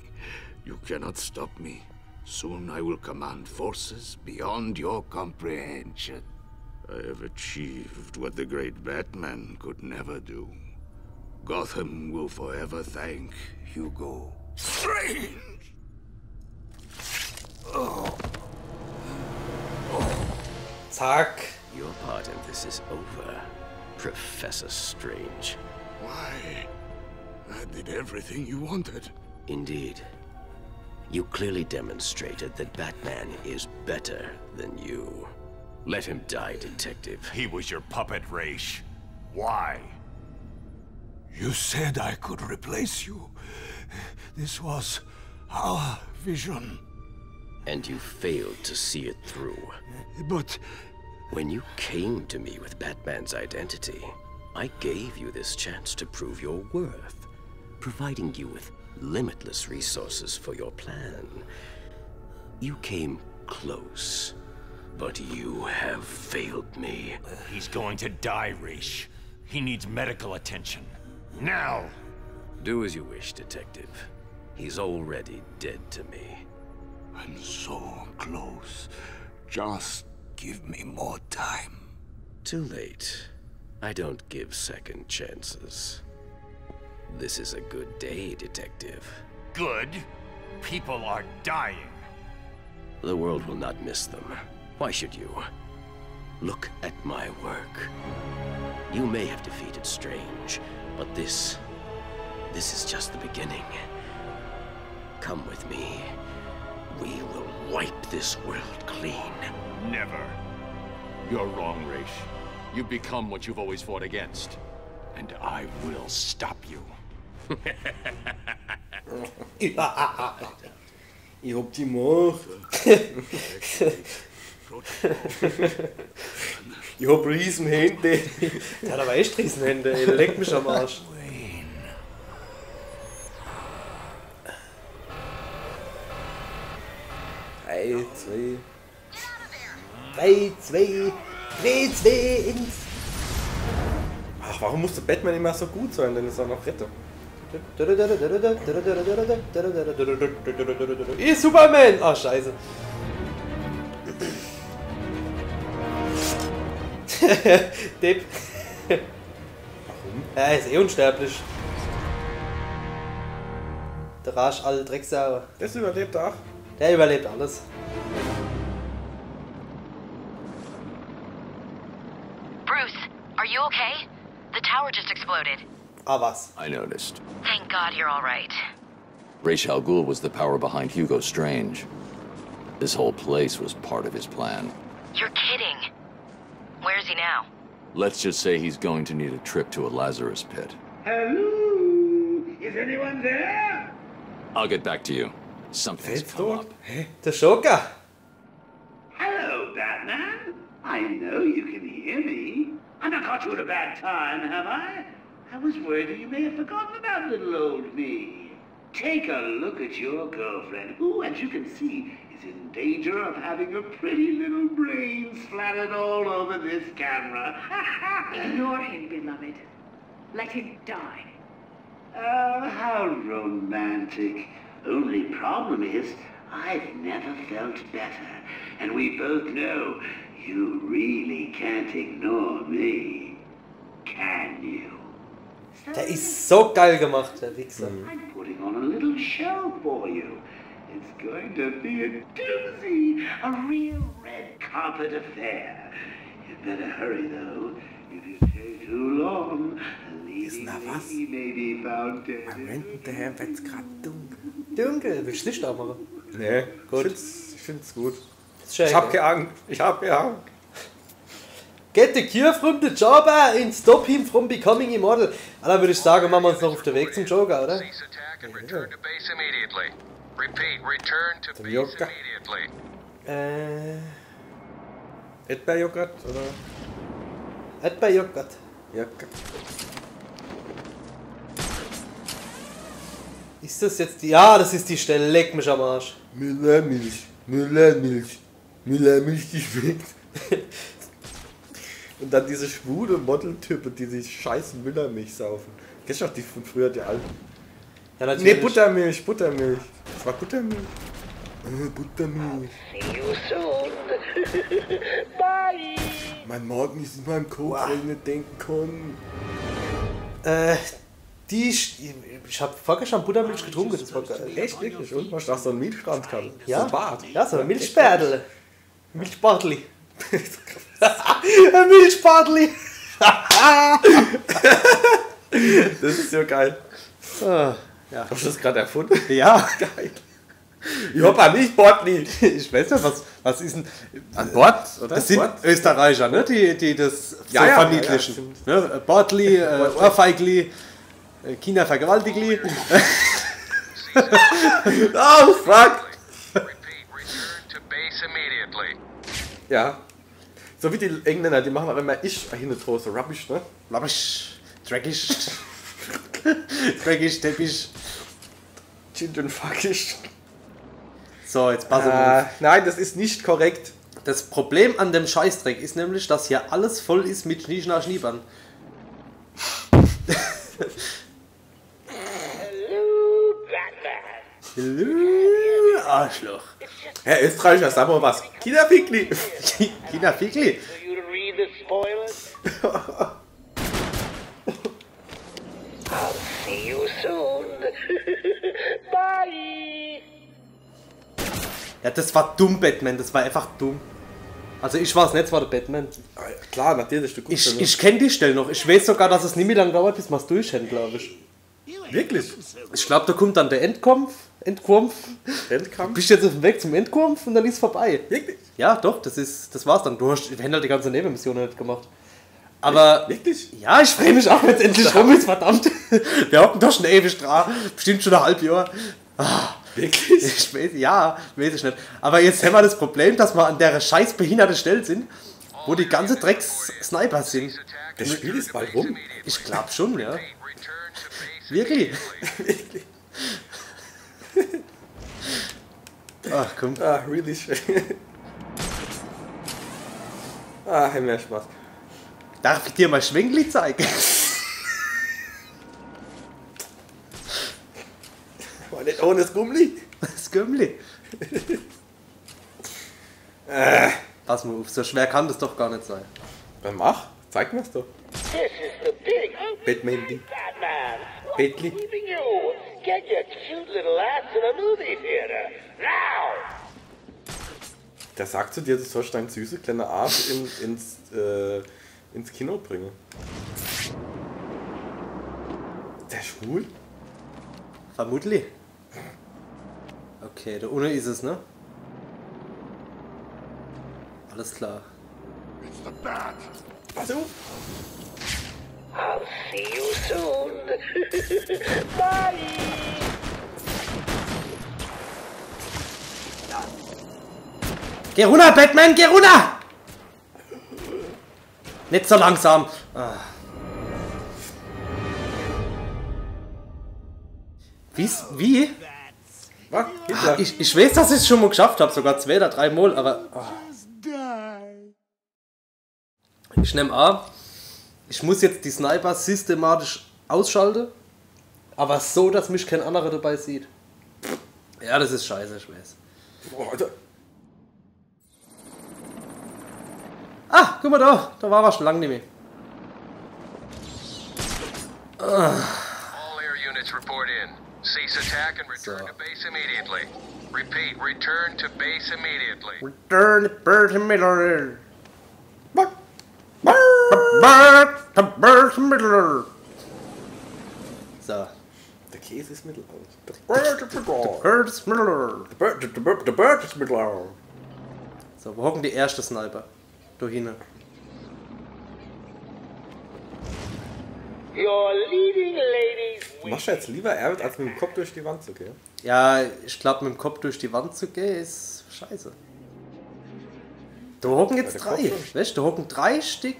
You cannot stop me. Soon I will command forces beyond your comprehension. I have achieved what the great Batman could never do. Gotham will forever thank Hugo Strange! Zack. Your part in this is over, Professor Strange. Why? I did everything you wanted. Indeed. You clearly demonstrated that Batman is better than you. Let him die, Detective. He was your puppet, Raish. Why? You said I could replace you. This was our vision. And you failed to see it through. But... When you came to me with Batman's identity, I gave you this chance to prove your worth, providing you with limitless resources for your plan. You came close, but you have failed me. He's going to die, Raish. He needs medical attention. Now! Do as you wish, Detective. He's already dead to me. I'm so close. Just give me more time. Too late. I don't give second chances. This is a good day, Detective. Good? People are dying. The world will not miss them. Why should you? Look at my work. You may have defeated Strange, but this is just the beginning. Come with me. We will wipe this world clean. Never. You're wrong, Raish. You've become what you've always fought against. And I will stop you. Ich hab die Macht. Ich hab Riesenhände. Der hat aber echt Riesenhände, ey. Der leckt mich am Arsch. 3, 2, 1. Ach, warum musste Batman immer so gut sein, denn es auch noch Retter? Superman! Ah, scheiße. Depp. Warum? Er ist eh unsterblich. Der Rasch, alle Drecksau. Das überlebt auch. Der überlebt alles. Bruce, are you okay? The tower just exploded. Ah, was? I noticed. Thank God you're all right. Ra's al Ghul was the power behind Hugo Strange. This whole place was part of his plan. You're kidding. Where is he now? Let's just say he's going to need a trip to a Lazarus pit. Hello? Is anyone there? I'll get back to you. Something's come up. Der Joker. Hello, Batman. I know you can hear me. I've not caught you at a bad time, have I? I was worried that you may have forgotten about little old me. Take a look at your girlfriend, who, as you can see, is in danger of having her pretty little brains splattered all over this camera. Ignore him, beloved. Let him die. Oh, how romantic. Only problem is, I've never felt better. And we both know you really can't ignore me. Can you? Der ist so geil gemacht, der Wichser. I'm putting on a little show for you. It's going to be a doozy, a real red carpet affair. You better hurry though. If you take too long, the leading lady may be found dead. Moment, der Herr wird's grad dunkel. Dunkel, willst du Licht aufmachen? Nee, Gut. Ich find's gut. Schön, Ich hab keine Angst. Ich hab keine Angst. Get the cure from the Joker and stop him from becoming immortal. Dann würde ich sagen, machen wir uns noch auf den Weg zum Joker, oder? Zum Joker. Erdbeerjoghurt oder? Erdbeerjoghurt. Joghurt. Ist das jetzt die... Ja, das ist die Stelle. Leck mich am Arsch. Müllermilch, die schmeckt. Und dann diese schwule Modeltypen, die sich scheiß Müllermilch saufen. Kennst du auch die von früher, die alten? Ja, natürlich. Nee, Buttermilch. Das war Buttermilch. Buttermilch. See you soon. Bye. Mein Morgen ist in meinem Kopf, weil ich nicht denken kann. Ich hab vorgestern Buttermilch getrunken, das war geil. Echt, wirklich? Und hast du auch so einen Milchstrand gehabt? Ja, so ein Bad? Ja, so ein Milchbärtel. Milchbartli. Ein Milchbartli. Das ist so geil. Ja. Hast du das gerade erfunden? Ja. Geil. Ich hab auch nicht Bartli. Ich weiß nicht, was ist denn... An Bord, oder? Das sind Bord? Österreicher, ne? Die das so Ja, verniedlichen. Ne? Bartli, Ohrfeigli, China Vergewaltigli. Oh, fuck! Ja. So wie die Engländer, die machen auch immer ich hinten drauf, so rubbish, ne? Rubbish, dreckig. Dreckig, Teppich. Children fuckish. So, jetzt pass auf. Nein, das ist nicht korrekt. Das Problem an dem Scheißdreck ist nämlich, dass hier alles voll ist mit Schniebern. Hallo, Arschloch. Herr Österreicher, sag mal was. Kinderfickli. Kinderfickli? You read the spoilers? I'll see you soon. Bye. Ja, das war dumm, Batman. Das war einfach dumm. Also ich war es nicht, es war der Batman. Klar, natürlich. Du guckst Ich kenne die Stelle noch. Ich weiß sogar, dass es nicht mehr lange dauert, bis man es durchhängt, glaube ich. Wirklich? Ich glaube, da kommt dann der Endkampf. Du bist jetzt auf dem Weg zum Endkampf und dann ist es vorbei. Wirklich? Ja, doch, das war's dann. Wir haben halt die ganze Nebenmission nicht gemacht. Aber... Wirklich? Ja, ich freue mich auch, wenn es endlich rum ist, verdammt. Wir hocken doch schon ewig dran. Bestimmt schon ein halbes Jahr. Wirklich? Ich weiß, ja, weiß ich nicht. Aber jetzt haben wir das Problem, dass wir an der scheiß behinderte Stelle sind, wo die ganze Drecks-Sniper sind. Das Spiel ist bald rum. Ich glaube schon, ja. Wirklich? Wirklich? Ach, komm. Really schön. Hat mehr Spaß. Darf ich dir mal Schwenkli zeigen? War nicht ohne das Gummli? Das Gummli. Pass mal auf, so schwer kann das doch gar nicht sein. Dann mach, zeig mir's doch. This is the big Batman. Batman. Batli. Leaving you. Get your cute little ass in a movie theater. Now. Der sagt zu dir, du sollst deinen süßen kleinen Arsch ins Kino bringen. Der ist schwul? Vermutlich. Okay, da unten ist es, ne? Alles klar. Pass auf! I'll see you soon. Bye. Geh runter, Batman, geh runter! Nicht so langsam. Wie? Was? Ich weiß, dass ich es schon mal geschafft habe, sogar 2 oder 3 Mal, aber... Ich nehme an, ich muss jetzt die Sniper systematisch ausschalten, aber so, dass mich kein anderer dabei sieht. Ja, das ist scheiße, ich weiß. Ah, guck mal da war was schon lange nicht mehr. All air units report in. Cease attack and return to base immediately. Repeat, return to base immediately. Return to base immediately. So. Der Käse ist mittelalter. The bird is mittelalter. The bird is mittelalter. So, wo hocken die erste Sniper? Da hinten. Your leading ladies. Machst du jetzt lieber Arbeit, als mit dem Kopf durch die Wand zu gehen? Ja, ich glaube, mit dem Kopf durch die Wand zu gehen, ist scheiße. Da hocken jetzt 3. Weißt du, da hocken 3 Stück.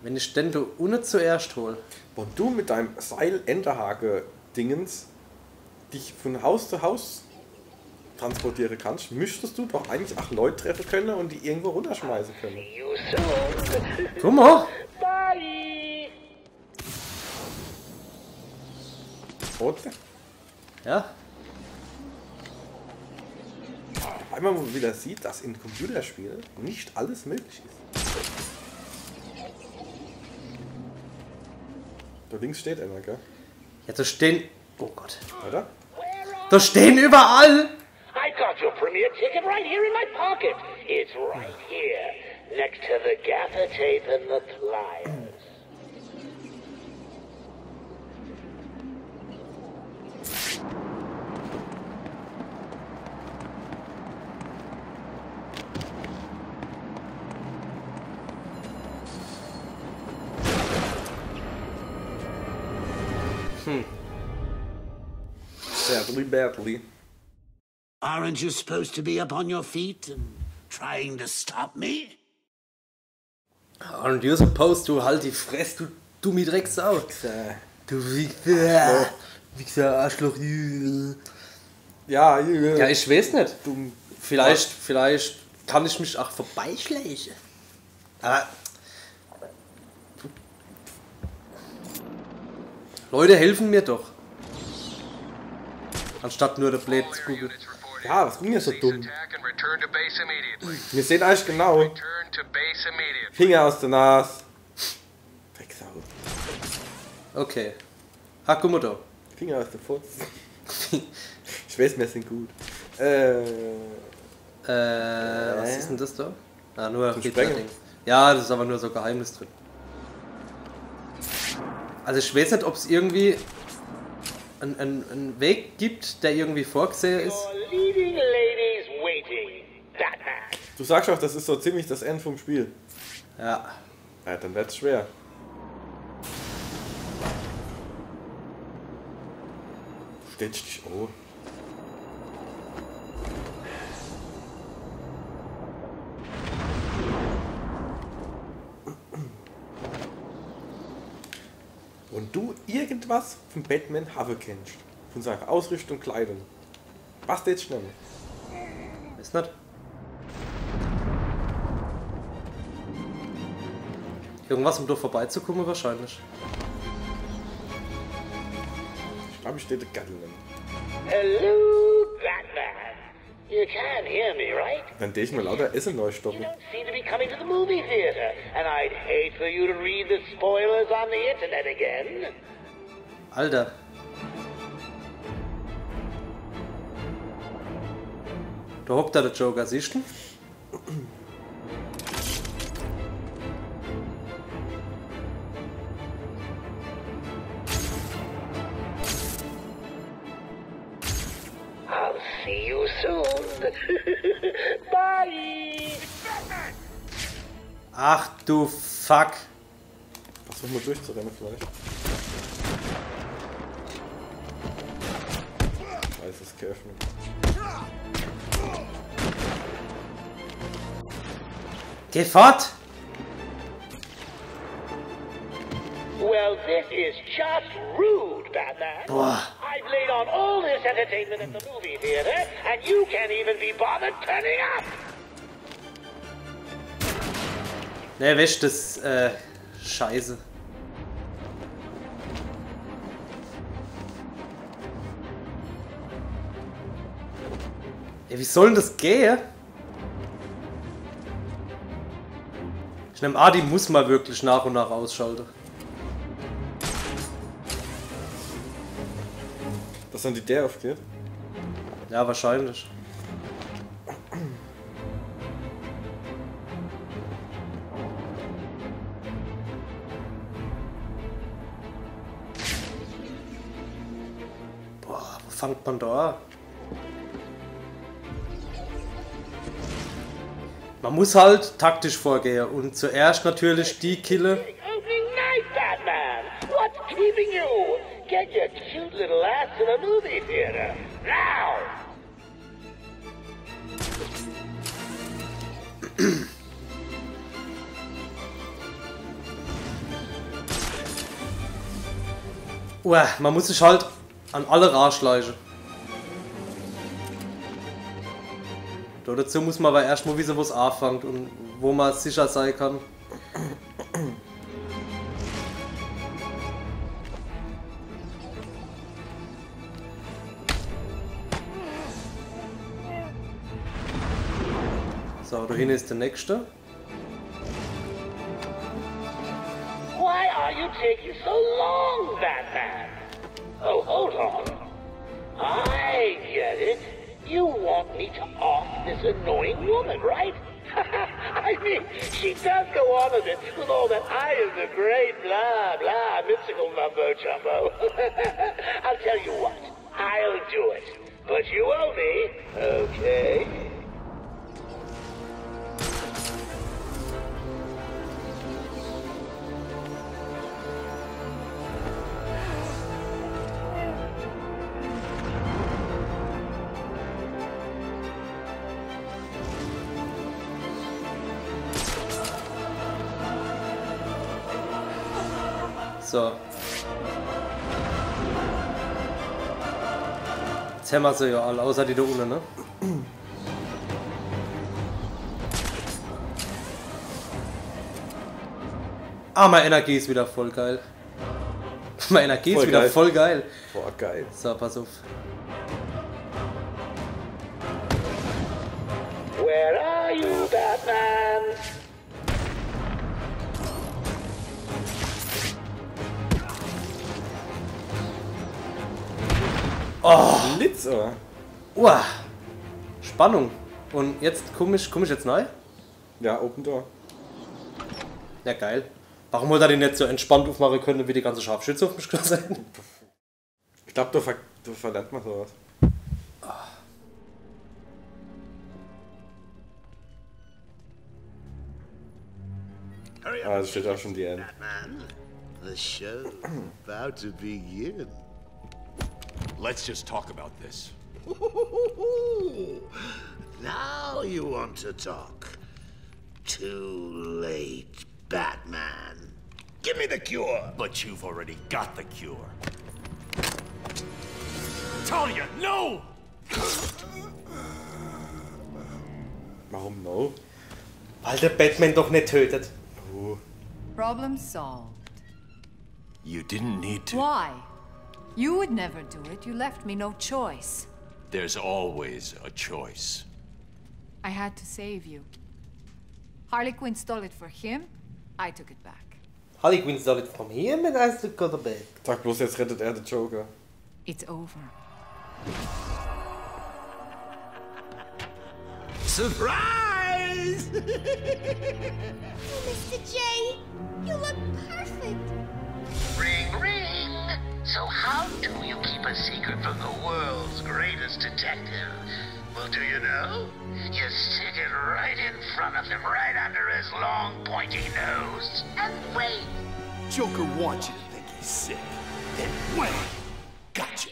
Wenn ich denn da unten zuerst hole. Wenn du mit deinem Seil-Enterhake-Dingens dich von Haus zu Haus transportieren kannst, müsstest du doch eigentlich 8 Leute treffen können und die irgendwo runterschmeißen können. Guck mal! Bye. Oder? Ja. Einmal man wieder sieht, dass in Computerspielen nicht alles möglich ist. Da links steht einer, gell? Ja, da stehen... Oh Gott. Oder? Da stehen überall! I got your premiere ticket right here in my pocket. It's right here, next to the gaffer tape and the pliers. Badly. Aren't you supposed to be up on your feet and trying to stop me? Aren't you supposed to halt die Fresse, du dumme Drecksau. Du Wichser, Arschloch. Ja, ja, ich weiß nicht. Vielleicht kann ich mich auch vorbeischleichen. Aber Leute helfen mir doch. Anstatt nur der Blade zu gucken. Ja, was bin ja so dumm? Wir sehen eigentlich genau. Finger aus der Nase. Drecksau. Okay. Ha, guck mal da. Finger aus der Futz. Ich weiß, wir sind gut. Was ist denn das da? Ah, nur Hitler-Ding. Ja, das ist aber nur so Geheimnis drin. Also ich weiß nicht, ob es irgendwie einen Weg gibt, der irgendwie vorgesehen ist. Du sagst auch, das ist so ziemlich das Ende vom Spiel. Ja. Ja, dann wird's schwer. Stellst dich an. Und du irgendwas von Batman haben kennst. Von seiner Ausrüstung, Kleidung. Was jetzt schnell? Ist nicht. Irgendwas, um da vorbeizukommen, wahrscheinlich. Ich glaube, ich stehe der Gatteln. Hello, Batman. You can hear me, right? Dann ich mal lauter Essen neu stoppen. You don't seem to be coming to the movie theater, and I'd hate for you to read the spoilers on the internet again. Alter. Da hockt da der Joker, siehst du? I'll see you soon. Bye. Ach du Fuck. Versuch mal durchzurennen vielleicht. Weißes Käfen. Geh fort! Well, this is just rude, Batman. Boah. I've laid on all this entertainment at the movie theater, and you can't even be bothered turning up. Ne, wäscht das, Scheiße. Ey, wie soll denn das gehen? Ich nehme an, die muss man wirklich nach und nach ausschalten. Dass dann die der aufgeht? Ja, wahrscheinlich. fängt man da an? Man muss halt taktisch vorgehen und zuerst natürlich die killen. Opening night, Batman! What's keeping you? Get your cute little ass to the movie theater. Now! Uah, man muss sich halt an alle ranschleichen. Dazu muss man aber erstmal wissen, wo es anfängt und wo man sicher sein kann. So, da hinten ist der nächste. Why are you taking so long, Batman? Oh, hold on. I get it. You want me to off this annoying woman, right? I mean, she does go on a bit with all that I am the great blah blah mystical mumbo jumbo. I'll tell you what, I'll do it. But you owe me, okay? So. Jetzt haben wir sie ja alle, außer die da unten, ne? Ah, meine Energie ist wieder voll geil. Meine Energie ist wieder voll geil. Boah, geil. So, pass auf. Where are you, Batman? Oh! Blitz, oder? Uah! Spannung. Und jetzt komm ich jetzt neu? Ja, Open Door. Ja, geil. Warum wollte er den nicht so entspannt aufmachen können, wie die ganze Scharfschütze auf mich gesehen? Ich glaube, du verlernt mal sowas. Ah, das steht auch schon die End. Batman, the show's about to begin. Let's just talk about this. Now you want to talk. Too late, Batman. Give me the cure. But you've already got the cure. Talia, no! Warum no? Weil der Batman doch nicht tötet. Oh. Problem solved. You didn't need to. Why? You would never do it. You left me no choice. There's always a choice. I had to save you. Harley Quinn stole it for him. I took it back. Harley Quinn stole it from him and I took it back. Sag bloß, jetzt rettet er den Joker. It's over. Surprise! Mr. J, you look perfect. Ring, ring. So how do you keep a secret from the world's greatest detective? Well, do you know? You stick it right in front of him, right under his long, pointy nose, and wait. Joker wants you to think he's sick. Then wham! Gotcha.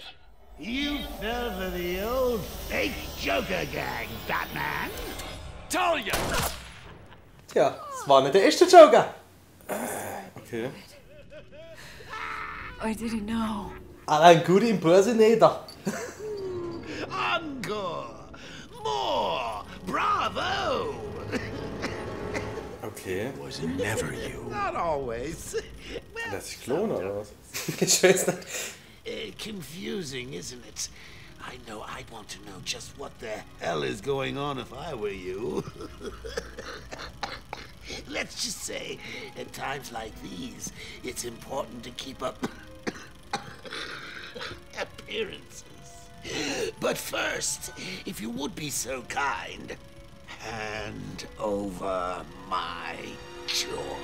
You fell for the old fake Joker gang, Batman. Talia! Tja, es war nicht der echte Joker. Okay. I didn't know. Aber ein guter Impersonator. Encore! More! Bravo! Okay. Was it never you? Not always. Lässt sich klonen, oder was? Ich weiß nicht. Confusing, isn't it? I know I'd want to know just what the hell is going on if I were you. Let's just say, at times like these, it's important to keep up appearances. But first, if you would be so kind, hand over my cure.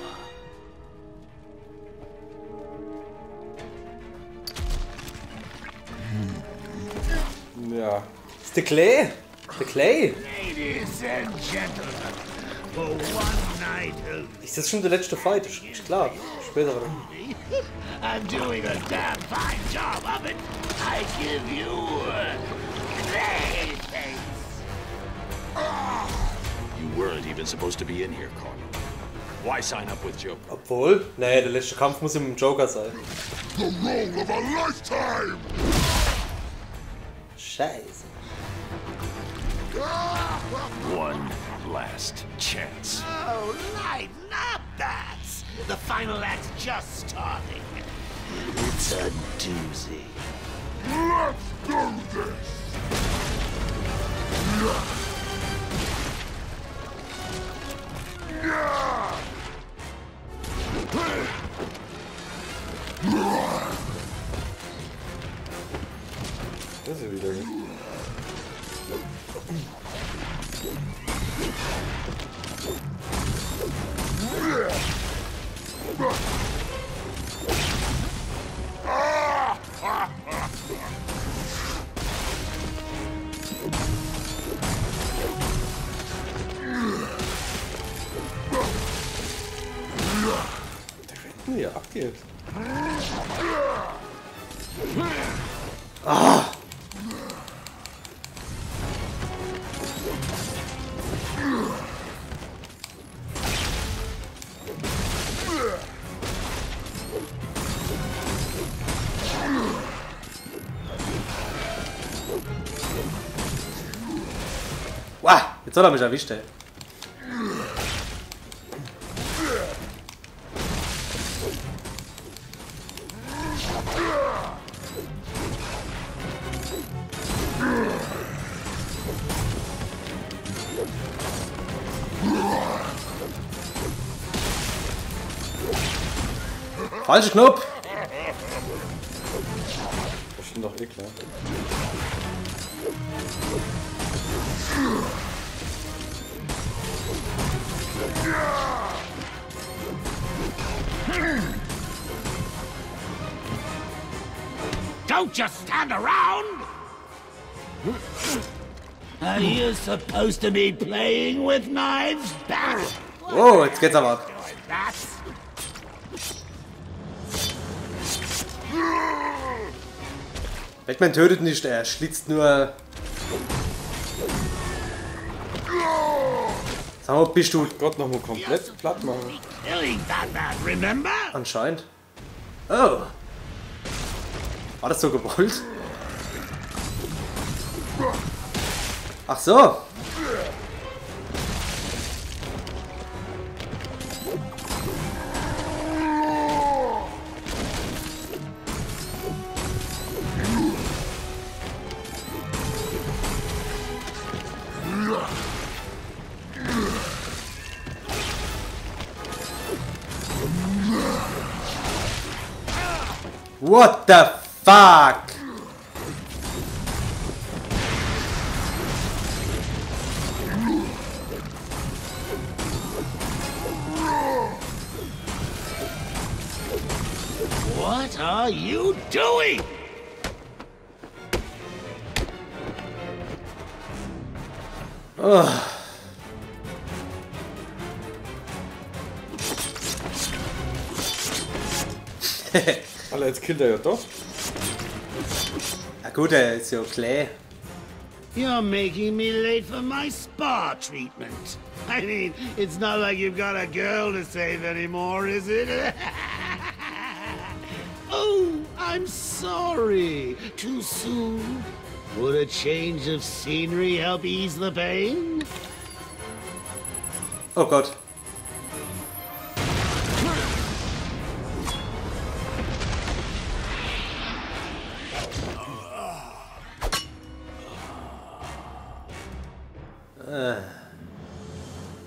ist der Clay. Der Clay. Ladies and gentlemen, for one night only. Ist das schon der letzte Fight? Ist klar. Später. I'm doing a damn fine job of it. I give you Clayface. You weren't even supposed to be in here, Connor. Why sign up with Joker? Obwohl, nee, der letzte Kampf muss im Joker sein. The role of a lifetime! Scheiße. One last chance. Oh, lighten up, bats. The final act's just starting. It's a doozy. Let's do this! Das ist ja wieder nicht. Hier abgeht. Ah! Wow, jetzt soll er mich erwischt, ey. Falscher Knopf! Das stimmt doch eh klar. Don't just stand around! Are you supposed to be playing with knives, bat? Oh, jetzt geht's aber ab. Bats? Batman tötet nicht, er schlitzt nur. Sag mal, bist du Gott noch mal komplett platt machen? Killing Batman, remember? Anscheinend. Oh. War das so gewollt? Ach so. What the fuck? What are you doing? Oh. Alter, jetzt killt er ja doch. Na gut, er ist ja Clay. You're making me late for my spa treatment. I mean, it's not like you've got a girl to save anymore, is it? Oh, I'm sorry. Too soon? Would a change of scenery help ease the pain? Oh Gott.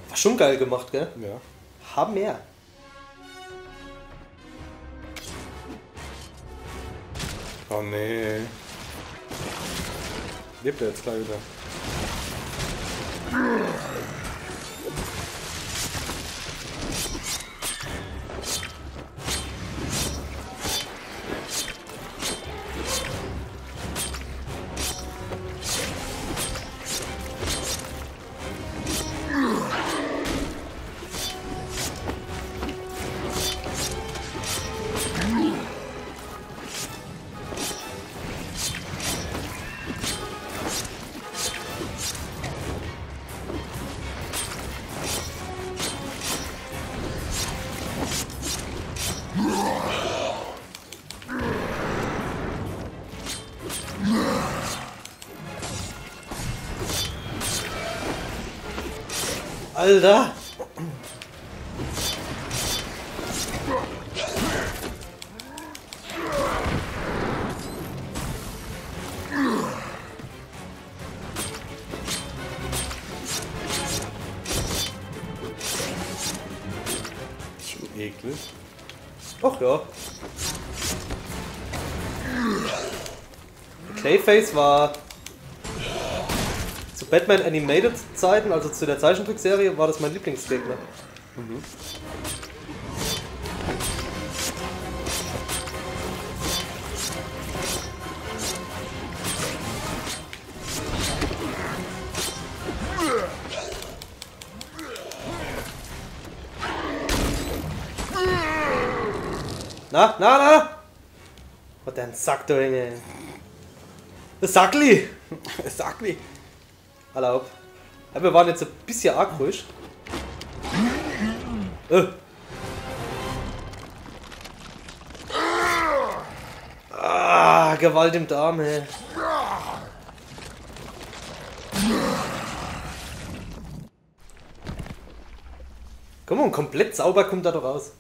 War schon geil gemacht, gell? Ja. Haben mehr. Oh nee. Lebt er jetzt gleich wieder? Alter! Schon eklig. Ach ja. Clayface war zu Batman Animated Zeiten, also zu der Zeichentrickserie, war das mein Lieblingsgegner. Mhm. Na! Was denn Sack, du Junge? Das Sackli! Sackli! Erlaubt. Ja, wir waren jetzt ein bisschen arg ruhig. Gewalt im Darm, ey. Komm mal, komplett sauber kommt da doch raus.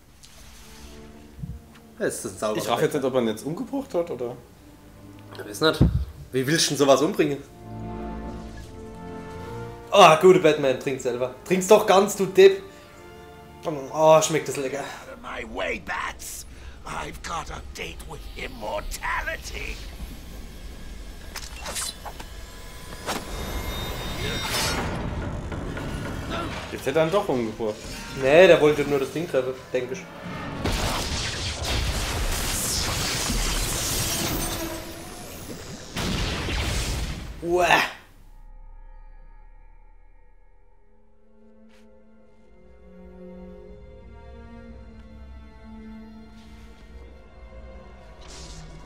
Ja, ist das sauber. Ich raff jetzt nicht, ob man jetzt umgebracht hat, oder? Ich weiß nicht. Wie willst du denn sowas umbringen? Ah, gute Batman, trink selber. Trink's doch ganz, du Depp. Oh, schmeckt das lecker. Out of my way, Bats. I've got a date with immortality. Jetzt hätte er ihn doch umgebracht. Nee, der wollte nur das Ding treffen, denke ich. Uah.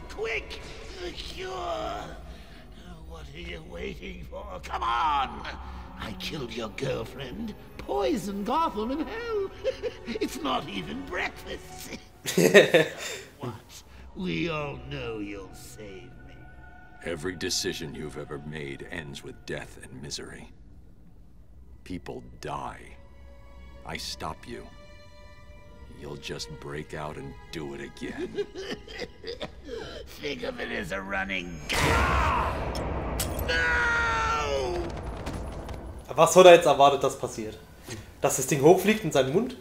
Quick! The cure! What are you waiting for? Come on! I killed your girlfriend, poisoned Gotham in hell. It's not even breakfast. What? We all know you'll save me. Every decision you've ever made ends with death and misery. People die. I stop you. You'll just break out and do it again. Think of it as a running gag. No! Was hat er jetzt erwartet, dass passiert? Dass das Ding hochfliegt in seinen Mund?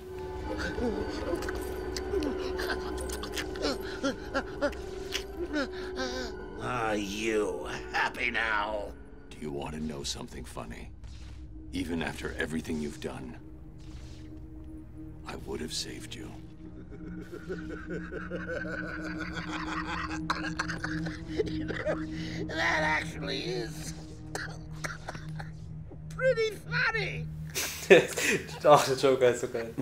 Are you happy now? Do you want to know something funny? Even after everything you've done, I would have saved you. You know, that actually is pretty funny. Ach, der Joker ist so geil.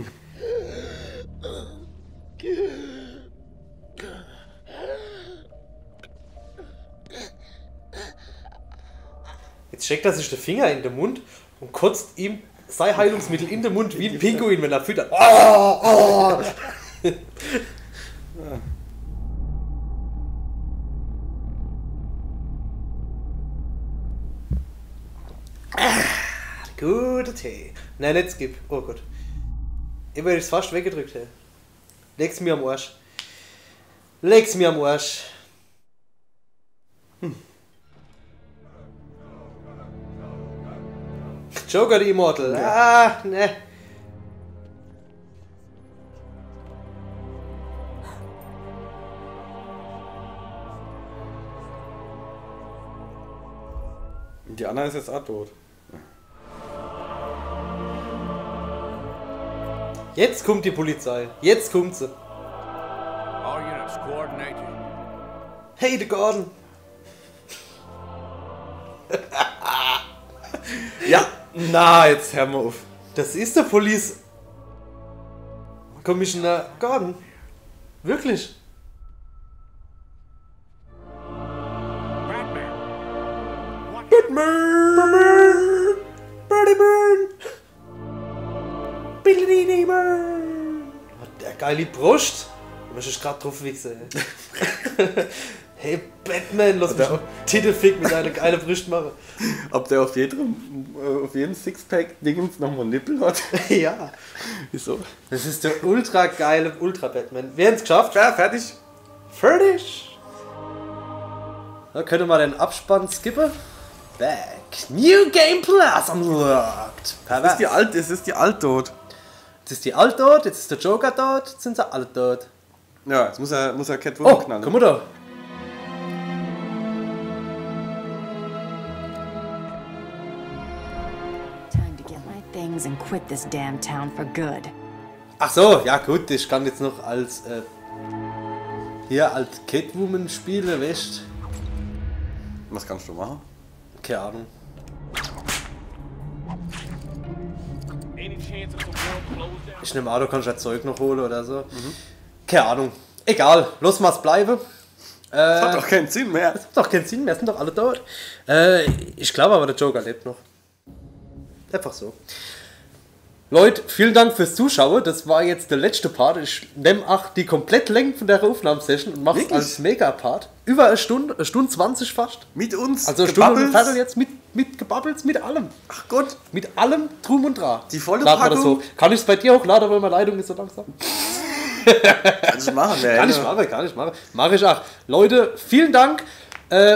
Jetzt steckt er sich den Finger in den Mund und kotzt ihm sein Heilungsmittel in den Mund wie ein Pinguin, wenn er füttert. Oh! Guter Tee. Nein, nicht Skip. Oh Gott. Ich hätte es fast weggedrückt. Hey. Leg's mir am Arsch. Leg's mir am Arsch. Joker the Immortal. Ah, ne. Die Anna ist jetzt auch tot. Jetzt kommt die Polizei. Jetzt kommt sie. All units coordinated. Hey, the Gordon. Ja, na, jetzt hör mal auf. Das ist der Police Commissioner Gordon. Wirklich. Batman! Batman! Billy Burn! Der geile Brust. Du musst gerade drauf wichsen. Hey Batman, lass mich Titelfick mit deiner geilen Brust machen. Ob der auf jedem Sixpack-Dingens nochmal Nippel hat? Ja. Wieso? Das ist der ultra geile Ultra-Batman. Wir haben es geschafft. Ja, fertig. Fertig. Da können wir den Abspann skippen. Back. New Game Plus unlocked. Das ist die Alt tot. Jetzt ist die Alt tot, jetzt ist der Joker tot, jetzt sind sie alle tot. Ja, jetzt muss er Catwoman knallen. Komm mal da. Time to get my things and quit this damn town for good. Ach so, ja gut, ich kann jetzt noch als Catwoman spielen, weißt du? Was kannst du machen? Keine Ahnung. Ich nehme an, du kannst ja Zeug noch holen oder so. Keine Ahnung. Egal, lass mal's bleiben. Das hat doch keinen Sinn mehr. Das hat doch keinen Sinn mehr, sind doch alle tot. Ich glaube aber, der Joker lebt noch. Einfach so. Leute, vielen Dank fürs Zuschauen. Das war jetzt der letzte Part. Ich nehme auch die Komplettlänge von der Aufnahmesession und mache es als Mega-Part. Über eine Stunde 20 fast. Mit uns? Also eine Stunde und Viertel jetzt mit Gebabbels, mit allem. Ach Gott. Mit allem Drum und Dran. Die volle Laden wir Packung? das so. Kann ich es bei dir hochladen, weil meine Leitung ist so langsam? Kann ich machen, ne? Kann ich machen. Mache ich auch. Leute, vielen Dank.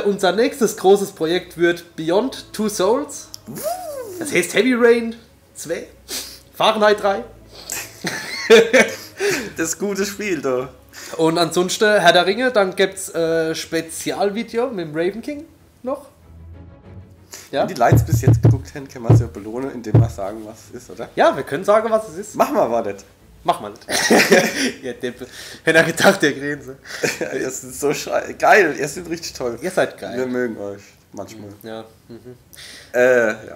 Unser nächstes großes Projekt wird Beyond Two Souls. Das heißt Heavy Rain 2. Fahrenheit 3. Das gute Spiel da. Und ansonsten Herr der Ringe, dann gibt es Spezialvideo mit dem Raven King noch. Ja? Wenn die Lights bis jetzt geguckt haben, kann man sie ja belohnen, indem wir sagen, was es ist, oder? Ja, wir können sagen, was es ist. Machen wir aber nicht. Mach mal nicht. Ja, Deppe. Hätte er gedacht, der Grenze. Ihr seid so geil, ihr seid richtig toll. Ihr seid geil. Wir mögen euch. Manchmal. Ja.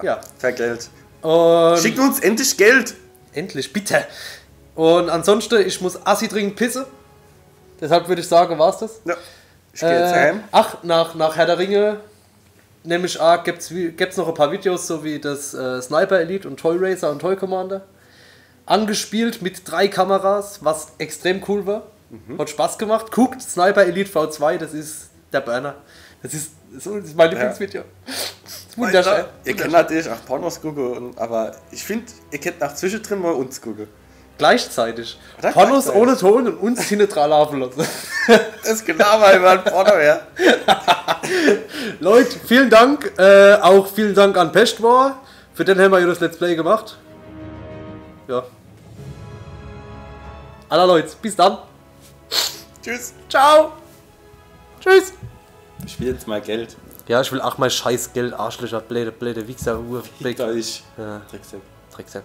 Ja. Vergelt. Und schickt uns endlich Geld. Endlich, bitte. Und ansonsten, ich muss assi dringend pissen. Deshalb würde ich sagen, war's das. Ja. Ich gehe jetzt heim. Ach, nach Herr der Ringe, nämlich gibt's noch ein paar Videos, so wie das Sniper Elite und Toy Racer und Toy Commander. Angespielt mit 3 Kameras, was extrem cool war. Hat Spaß gemacht. Guckt, Sniper Elite V2, das ist der Burner. Das ist mein Lieblingsvideo. Wunderschön. Ihr könnt natürlich auch Pornos gucken, aber ich finde, ihr könnt nach zwischendrin mal uns gucken. Gleichzeitig. Oder Pornos gleichzeitig? ohne Ton und uns hinterher laufen lassen. Das ist genau, weil wir ein Porno wäre. Leute, vielen Dank. Auch vielen Dank an Pestwar. Für den haben wir ja das Let's Play gemacht. Ja. Aller Leute, bis dann. Tschüss. Ciao. Tschüss. Ich will jetzt mal Geld. Ja, ich will auch mal scheiß Geld, Arschlöcher, blöde Wichser, Uhr. Fickt euch. Ja. Drecksack. Drecksack.